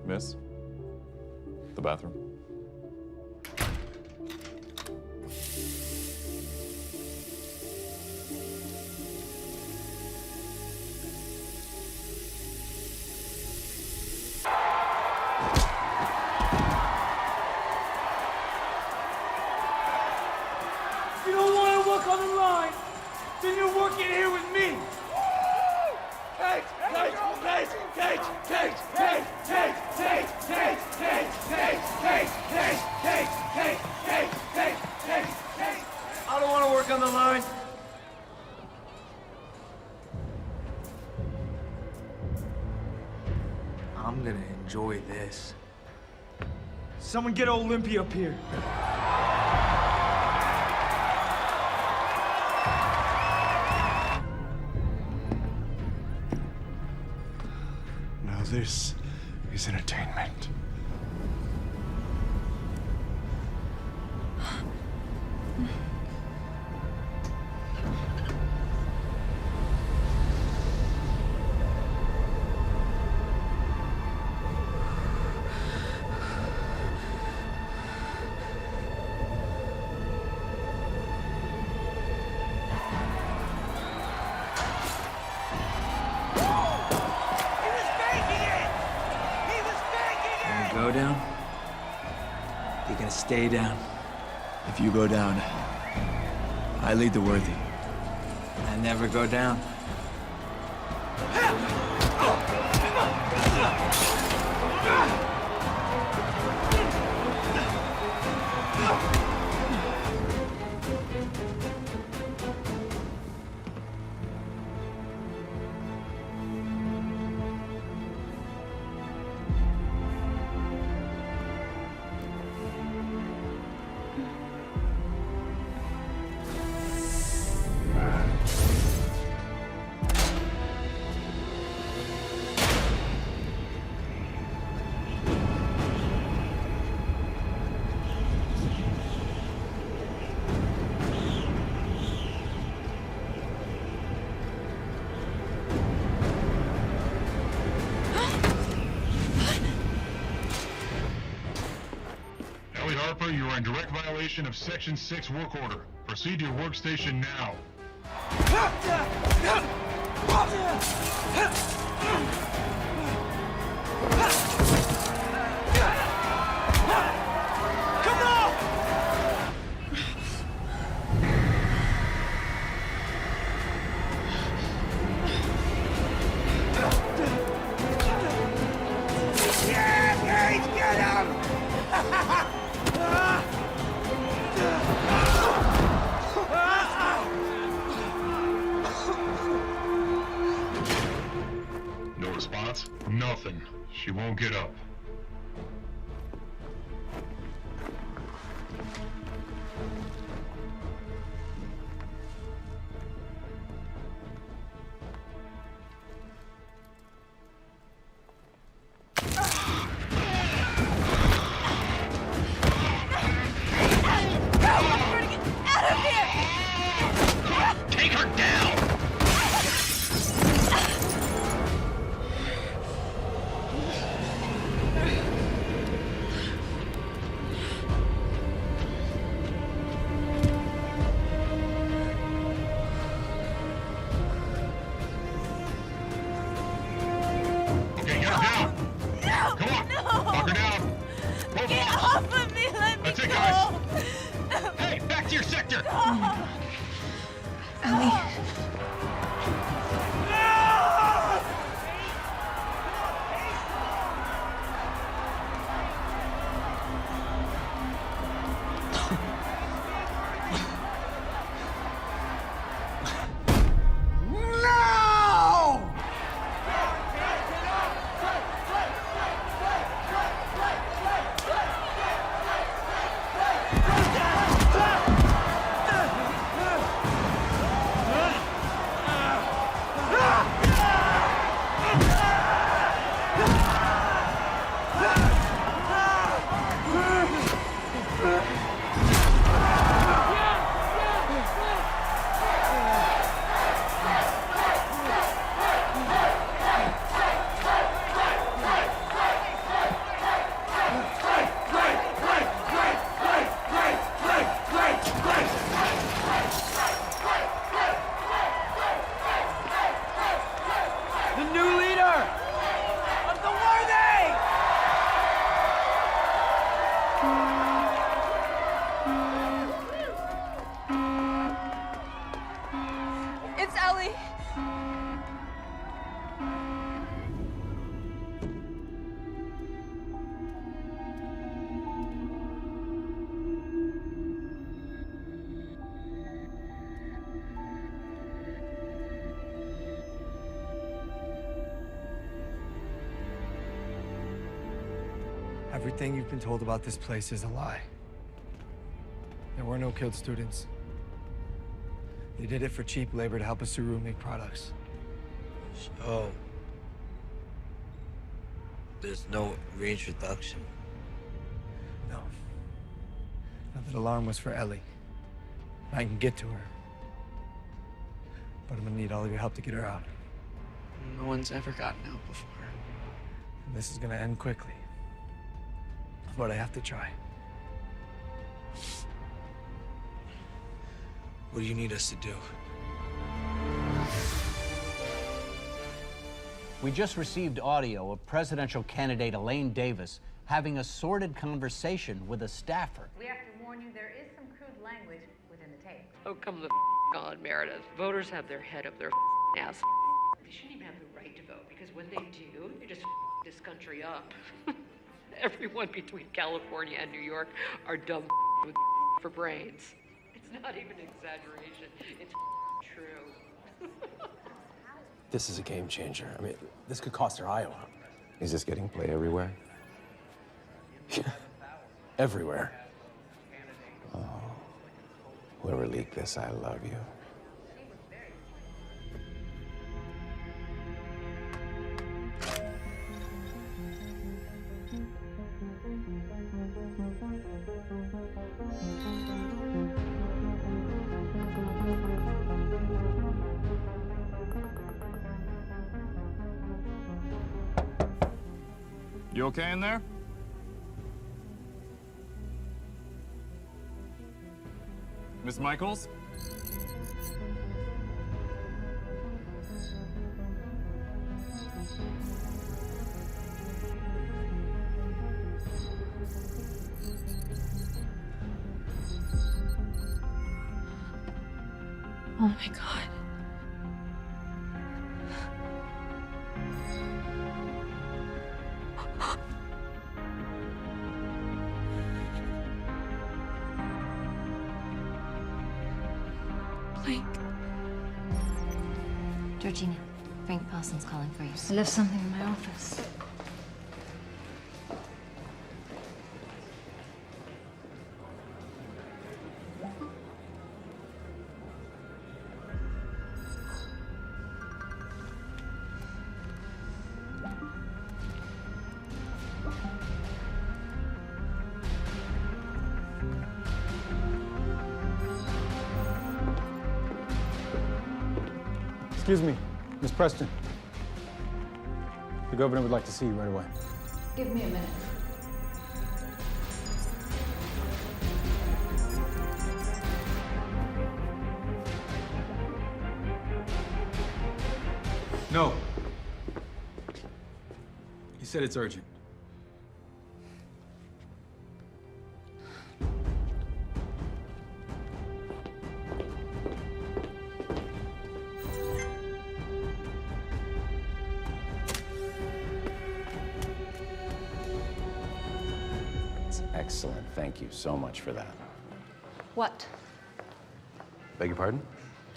S7: Miss? The bathroom.
S5: If you don't want to work on the line, then you're working here with me. Take, take, take, take, take, take, take, take, take, take, take, take, take, take, take, take, take, take, take. I don't want to work on the line. I'm gonna enjoy this. Someone get Olympia up here.
S16: this is entertainment.
S5: Go down, you're gonna stay down. If you go down, I lead the worthy. I never go down.
S2: Ellie Harper, you are in direct violation of Section 6 work order. Proceed to your workstation now.
S5: Come on! Yeah, get him!
S2: No response? Nothing. She won't get up.
S5: Take her down!
S2: Okay, get her down!
S5: No!
S2: Come on!
S5: No!
S2: Knock her down! Both
S5: Get
S2: of us.
S5: off of me! Let me
S2: That's it,
S5: go!
S2: guys! Hey, back to your sector!
S17: Ellie.
S5: No! The new leader of the worthy!
S17: It's Ellie.
S16: Everything you've been told about this place is a lie. There were no killed students. They did it for cheap labor to help Asuru make products.
S5: So,
S19: There's no reintroduction.
S16: No. Now, that alarm was for Ellie. I can get to her. But I'm gonna need all of your help to get her out.
S20: No one's ever gotten out before.
S16: And this is gonna end quickly. But I have to try.
S19: What do you need us to do?
S21: We just received audio of presidential candidate Elaine Davis having a sordid conversation with a staffer.
S3: We have to warn you, there is some crude language within the tape.
S23: Oh, come the on, Meredith. Voters have their head up their ass. They shouldn't even have the right to vote, because when they do, they just this country up. Everyone between California and New York are dumb with for brains. It's not even an exaggeration. It's true.
S1: This is a game changer. I mean, this could cost her Iowa.
S7: Is this getting play everywhere?
S1: Everywhere.
S7: Oh, whoever leaked this, I love you.
S24: You okay in there? Miss Michaels?
S17: Oh my God. Blake.
S6: Georgina, Frank Paulson's calling for you. I left something in my office.
S9: Excuse me, Miss Preston. The governor would like to see you right away.
S12: Give me a minute.
S9: No. He said it's urgent.
S1: Excellent. Thank you so much for that.
S6: What?
S1: Beg your pardon?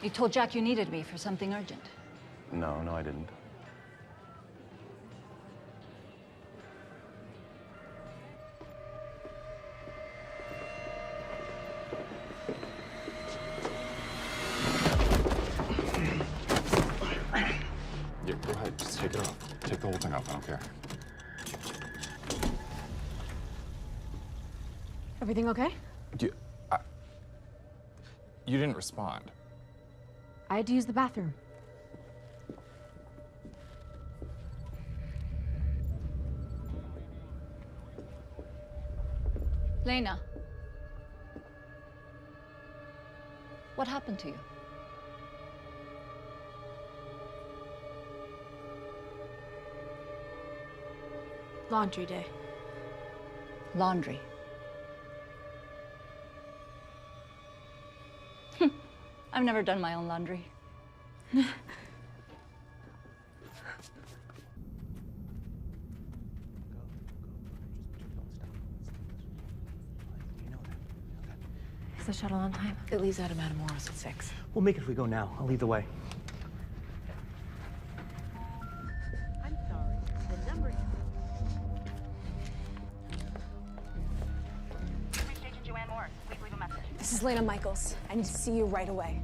S6: You told Jack you needed me for something urgent.
S1: No, I didn't.
S7: Yeah, go ahead. Just take it off. Take the whole thing off. I don't care.
S12: Everything okay?
S7: You didn't respond.
S12: I had to use the bathroom.
S6: Lena. What happened to you?
S12: Laundry day.
S6: Laundry. I've never done my own laundry.
S13: Is the shuttle on time? It leaves out of Matamoros at 6.
S26: We'll make it if we go now. I'll lead the way.
S22: I'm sorry. The number.
S27: Station Joanne Moore. Please leave a message.
S12: This is Lena Michaels. I need to see you right away.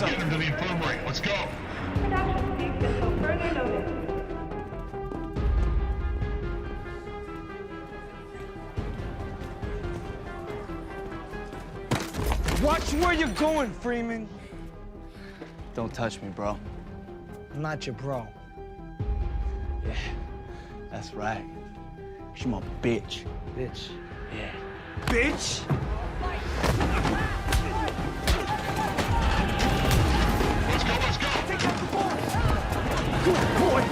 S2: gotta get him to the infirmary. Let's go.
S27: Production ceased until further notice.
S5: Watch where you're going, Freeman.
S20: Don't touch me, bro.
S5: I'm not your bro.
S20: Yeah, that's right. She my bitch.
S5: Bitch.
S20: Yeah.
S5: Bitch?
S2: Let's go, let's go.
S5: Good boy.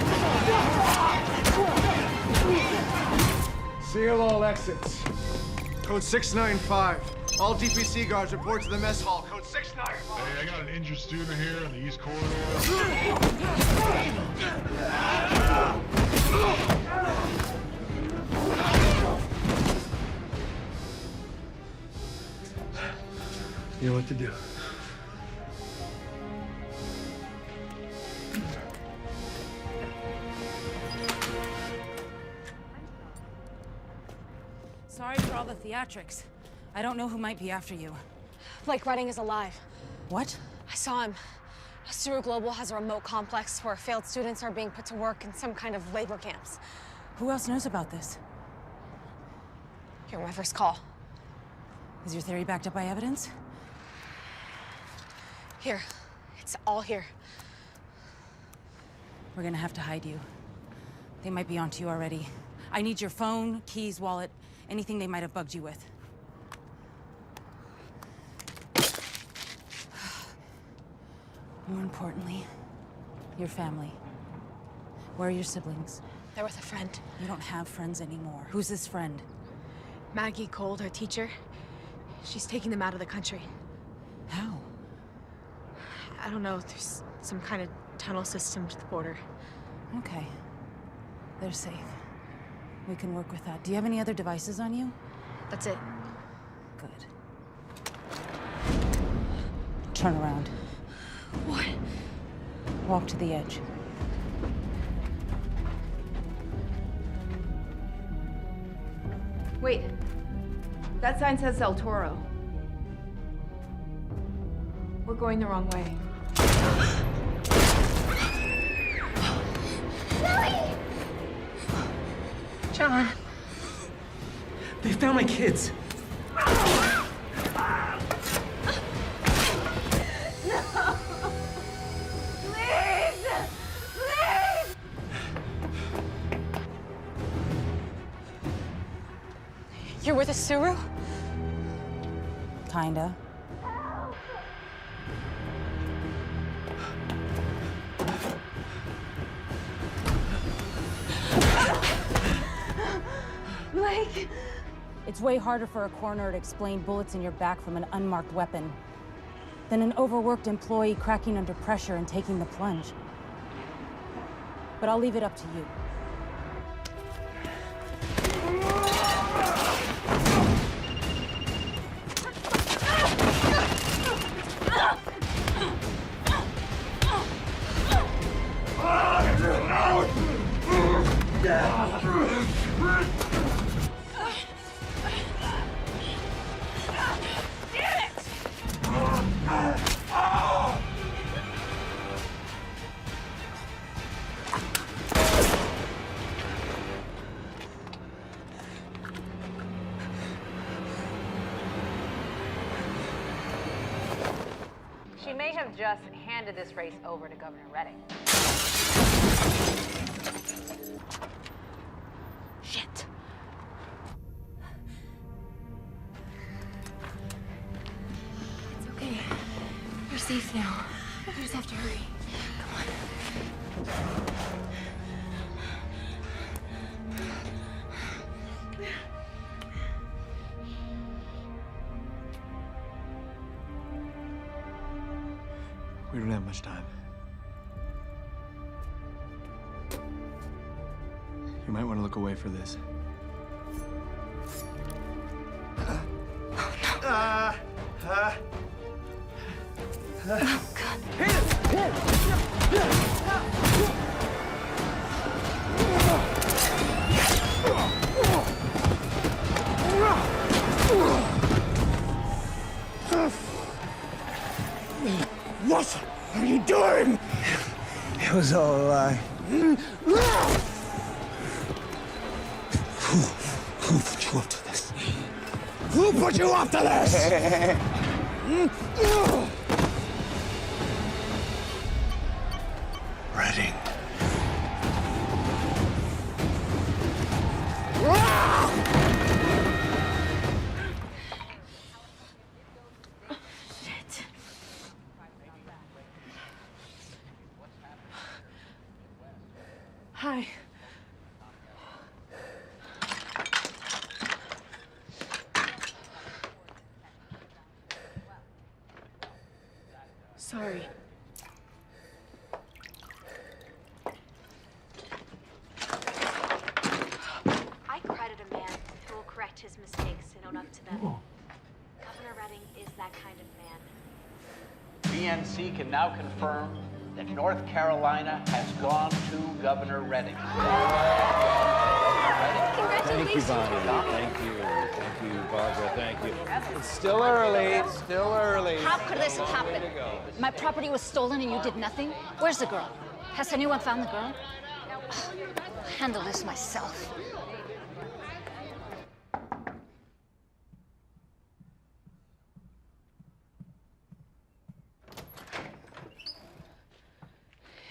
S4: CLO exits. Code 695. All DPC guards report to the mess hall. Code 695.
S2: Hey, I got an injured student here in the East Corridor.
S16: You know what to do.
S8: Sorry for all the theatrics. I don't know who might be after you.
S12: Blake Redding is alive.
S8: What?
S12: I saw him. Suru Global has a remote complex where failed students are being put to work in some kind of labor camps.
S8: Who else knows about this?
S12: You're my first call.
S8: Is your theory backed up by evidence?
S12: Here. It's all here.
S8: We're gonna have to hide you. They might be onto you already. I need your phone, keys, wallet, anything they might have bugged you with. More importantly, your family. Where are your siblings?
S12: They're with a friend.
S8: You don't have friends anymore. Who's this friend?
S12: Maggie Cold, her teacher. She's taking them out of the country.
S8: How?
S12: I don't know. There's some kind of tunnel system to the border.
S8: Okay. They're safe. We can work with that. Do you have any other devices on you?
S12: That's it.
S8: Good. Turn around.
S12: What?
S8: Walk to the edge.
S10: Wait. That sign says El Toro. We're going the wrong way.
S12: Lily!
S10: John.
S5: They found my kids.
S10: No! Please! Please!
S12: You're with a Suru?
S8: Kinda.
S10: Blake!
S8: It's way harder for a coroner to explain bullets in your back from an unmarked weapon than an overworked employee cracking under pressure and taking the plunge. But I'll leave it up to you.
S3: She may have just handed this race over to Governor Redding.
S12: Shit.
S10: It's okay. You're safe now. You just have to hurry. Come on.
S16: We don't have much time. You might want to look away for this.
S10: Oh, God.
S5: Russell! It was all a lie. Who put you up to this? Who put you up to this? Redding.
S10: Shit. Hi. Sorry.
S12: I credit a man who will correct his mistakes and own up to them. Governor Redding is that kind of man.
S11: BNC can now confirm that North Carolina has gone to Governor Redding.
S1: Thank you, Bonnie. Thank you. Thank you, Barbara. Thank you. It's still early. It's still early.
S6: How could this happen? My property was stolen and you did nothing? Where's the girl? Has anyone found the girl? I'll handle this myself.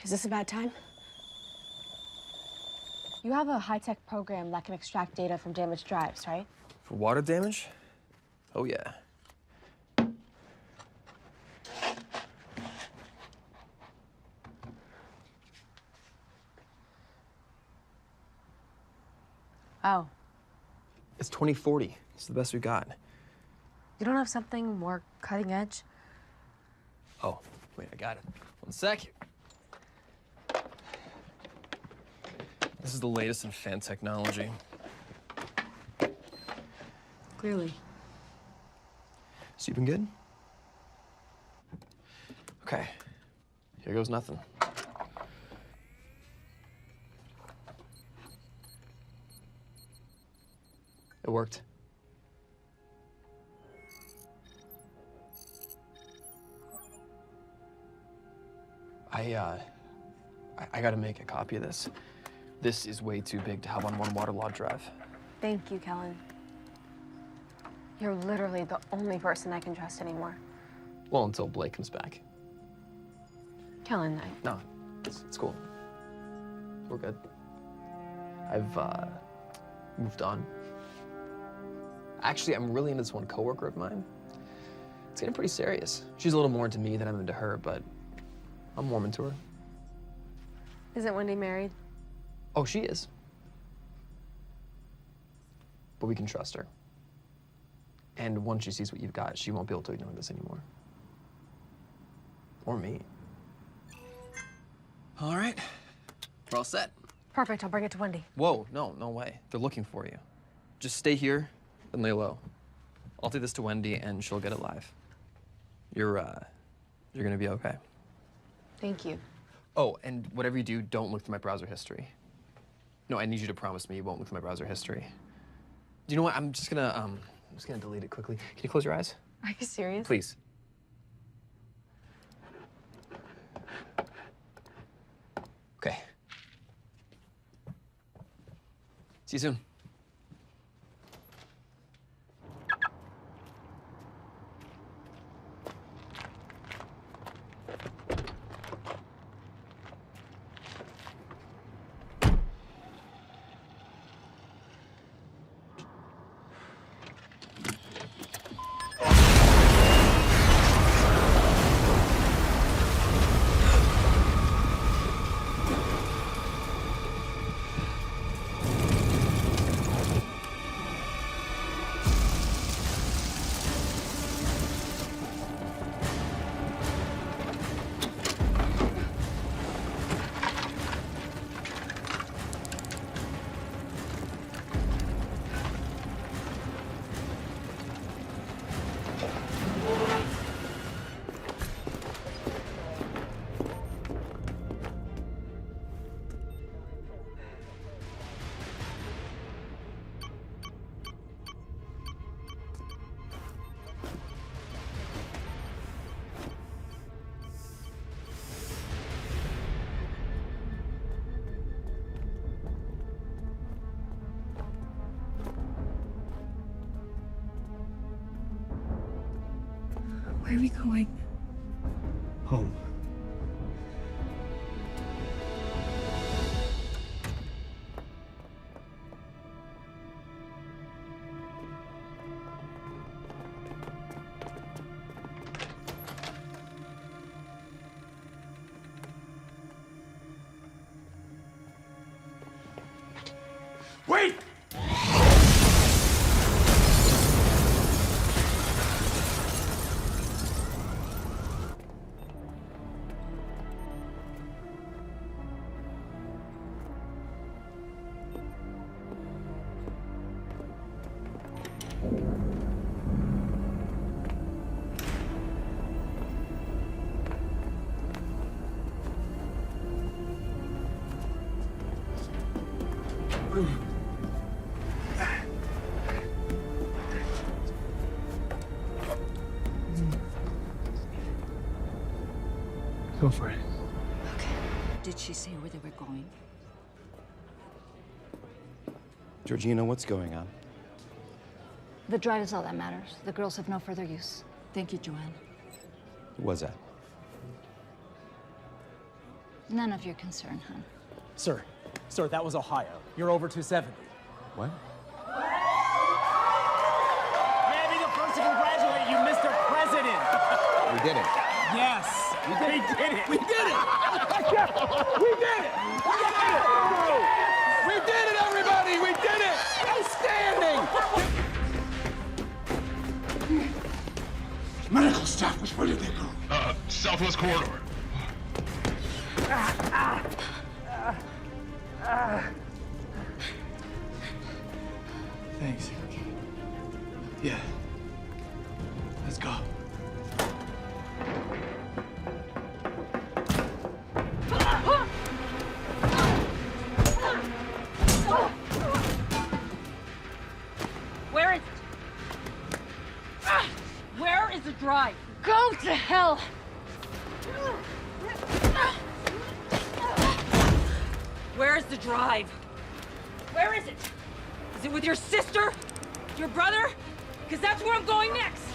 S10: Is this a bad time? You have a high-tech program that can extract data from damaged drives, right?
S14: For water damage? Oh, yeah.
S10: Oh.
S14: It's 2040. It's the best we got.
S10: You don't have something more cutting edge?
S14: Oh, wait, I got it. 1 sec. This is the latest in fan technology.
S10: Clearly.
S14: So you've been good? Okay. Here goes nothing. It worked. I gotta make a copy of this. This is way too big to have on one waterlogged drive.
S10: Thank you, Kellen. You're literally the only person I can trust anymore.
S14: Well, until Blake comes back.
S10: Kellen,
S14: No, it's cool. We're good. I've moved on. Actually, I'm really into this one coworker of mine. It's getting pretty serious. She's a little more into me than I'm into her, but I'm warming to her.
S10: Isn't Wendy married?
S14: Oh, she is. But we can trust her. And once she sees what you've got, she won't be able to ignore this anymore. Or me. All right. We're all set.
S10: Perfect, I'll bring it to Wendy.
S14: Whoa, no way. They're looking for you. Just stay here and lay low. I'll take this to Wendy and she'll get it live. You're gonna be okay.
S10: Thank you.
S14: Oh, and whatever you do, don't look through my browser history. No, I need you to promise me you won't look through my browser history. Do you know what? I'm just gonna delete it quickly. Can you close your eyes?
S10: Are you serious?
S14: Please. Okay. See you soon.
S17: Where are we going?
S16: Home.
S5: Wait!
S16: Go for it.
S6: Did she say where they were going?
S7: Georgina, what's going on?
S6: The drive is all that matters. The girls have no further use. Thank you, Joanne.
S7: Who was that?
S6: None of your concern, hon.
S15: Sir, that was Ohio. You're over 270.
S7: What?
S15: May I be the first to congratulate you, Mr. President?
S7: We did it.
S15: Yes. We did it.
S5: We did it! We did it! We did it, everybody! We did it! Outstanding!
S2: Medical staff, where did they go? Southwest corridor.
S16: Thanks. Yeah. Let's go.
S22: Where is it? Where is the drive?
S6: Go to hell!
S22: Where is the drive? Where is it? Is it with your sister? Your brother? Because that's where I'm going next.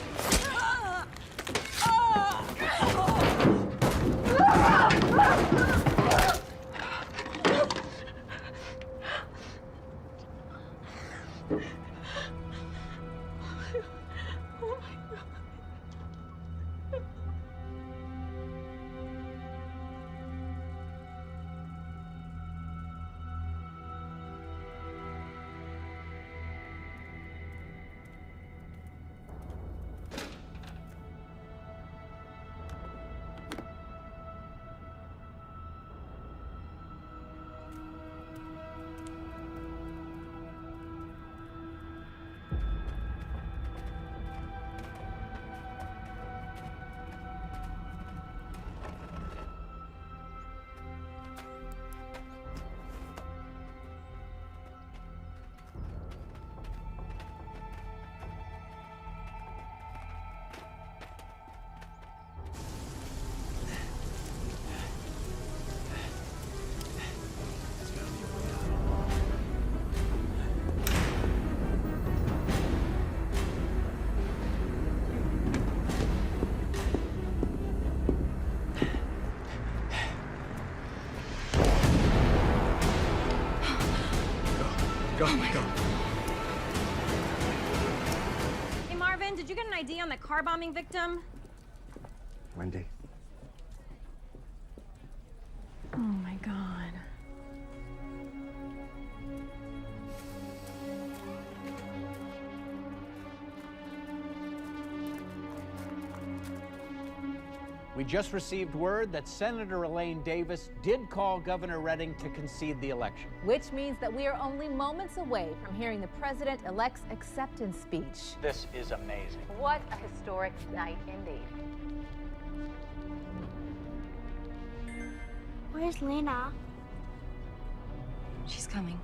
S16: Go.
S10: Hey, Marvin, did you get an ID on the car bombing victim?
S7: Wendy.
S3: Oh my God.
S11: We just received word that Senator Elaine Davis did call Governor Redding to concede the election.
S3: Which means that we are only moments away from hearing the president-elect's acceptance speech.
S11: This is amazing.
S3: What a historic night indeed.
S10: Where's Lena? She's coming.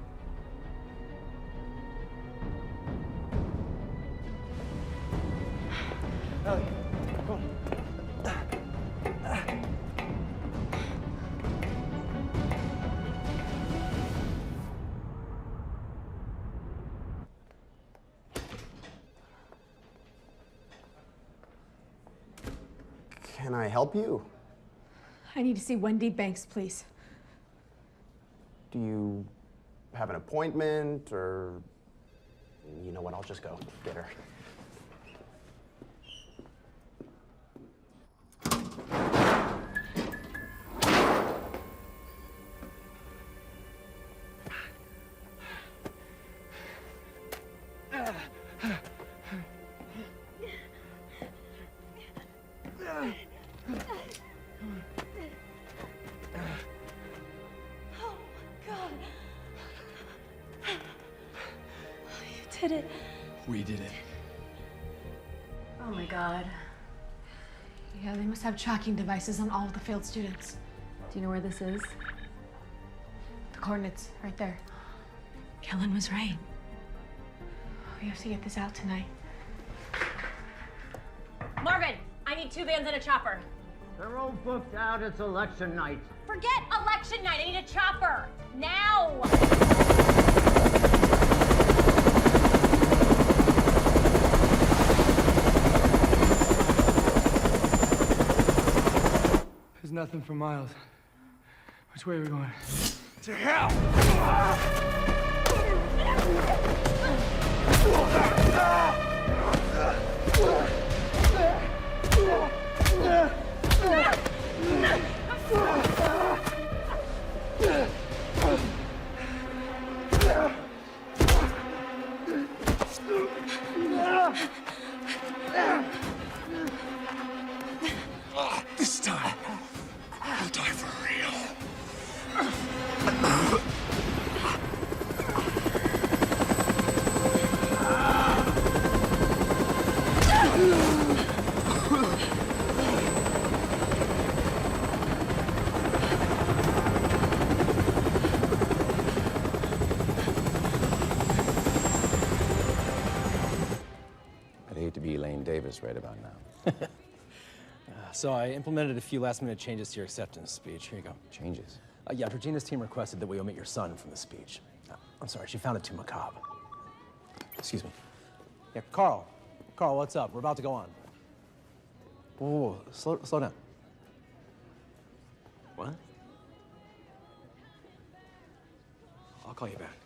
S5: Ellie, come on.
S9: Can I help you?
S12: I need to see Wendy Banks, please.
S9: Do you have an appointment, or... You know what, I'll just go get her.
S10: Did it.
S16: We did it.
S12: Oh my God. Yeah, they must have tracking devices on all of the failed students. Do you know where this is? The coordinates, right there. Kellen was right. We have to get this out tonight.
S18: Marvin, I need 2 vans and a chopper.
S15: They're all booked out. It's election night.
S18: Forget election night. I need a chopper. Now!
S16: There's nothing for miles. Which way are we going?
S5: To hell!
S4: This time, I'll die for real.
S7: I'd hate to be Elaine Davis right about now.
S19: So I implemented a few last-minute changes to your acceptance speech. Here you go.
S7: Changes?
S19: Yeah, Regina's team requested that we omit your son from the speech. I'm sorry, she found it too macabre. Excuse me. Yeah, Carl. Carl, what's up? We're about to go on. Whoa, slow down. What? I'll call you back.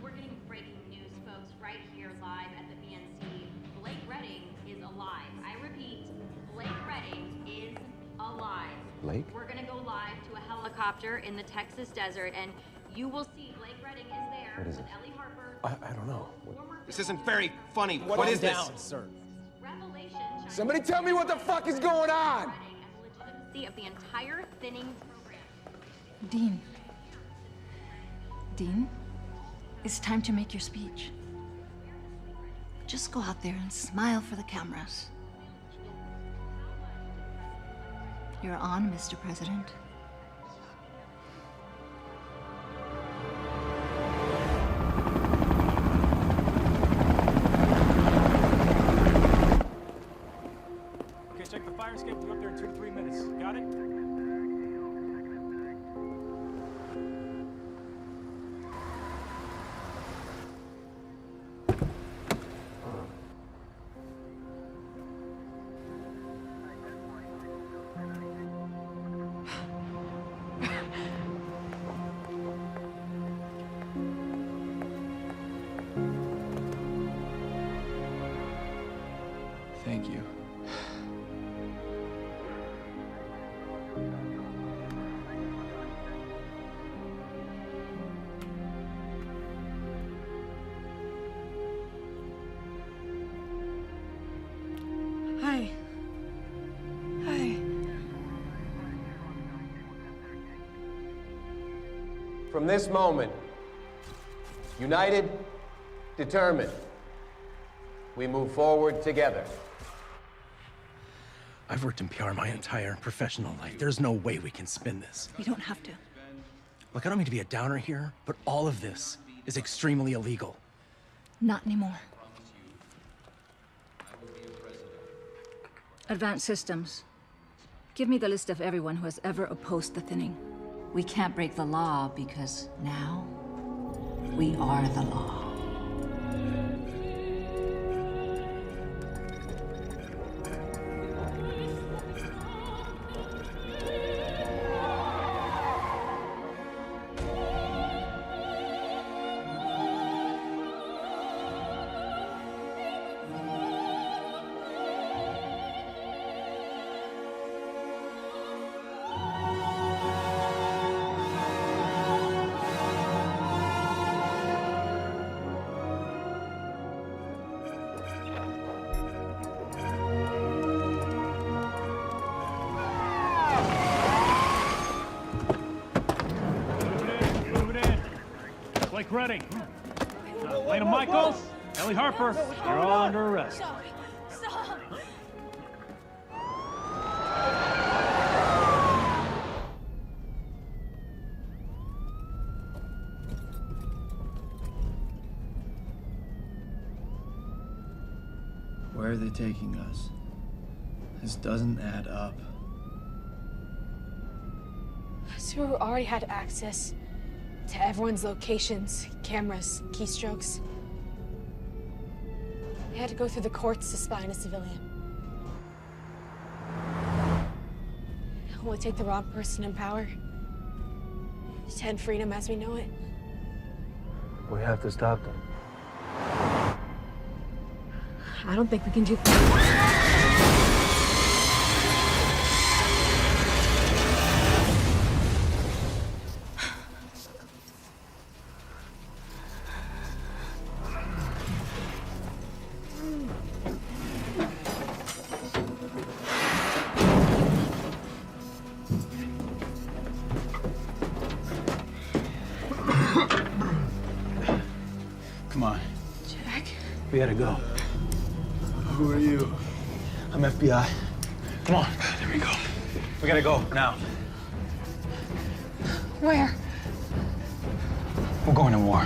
S18: We're getting breaking news, folks, right here live at the BNC. Blake Redding is alive. I repeat, Blake Redding is alive.
S7: Blake?
S18: We're gonna go live to a helicopter in the Texas desert, and you will see Blake Redding is there
S7: What is
S18: with
S7: this?
S18: Ellie Harper.
S19: I don't know.
S4: This isn't very funny. What
S19: Calm
S4: is this?
S19: down, sir.
S18: Revelation
S4: Somebody tell me what the fuck is going on!
S18: legitimacy of the entire thinning program.
S6: Dean. Dean, it's time to make your speech. Just go out there and smile for the cameras. You're on, Mr. President.
S15: Okay, check the fire escape. We'll be up there in 2 to 3 minutes. Got it?
S16: Thank you.
S17: Hi. Hi.
S21: From this moment, united, determined, we move forward together.
S19: I've worked in PR my entire professional life. There's no way we can spin this.
S6: You don't have to.
S19: Look, I don't mean to be a downer here, but all of this is extremely illegal.
S6: Not anymore. Advanced Systems. Give me the list of everyone who has ever opposed the thinning. We can't break the law because now we are the law.
S15: Blake Redding. Lena Michaels, Ellie Harper, you're all under arrest.
S10: Stop. Stop.
S16: Where are they taking us? This doesn't add up.
S12: Subaru already had access to everyone's locations, cameras, keystrokes. They had to go through the courts to spy on a civilian. Will it take the wrong person in power to end freedom as we know it?
S16: We have to stop them.
S12: I don't think we can do that.
S5: Come on.
S12: Jack?
S5: We gotta go.
S16: Who are you?
S5: I'm FBI. Come on. There we go. We gotta go now.
S12: Where?
S5: We're going to war.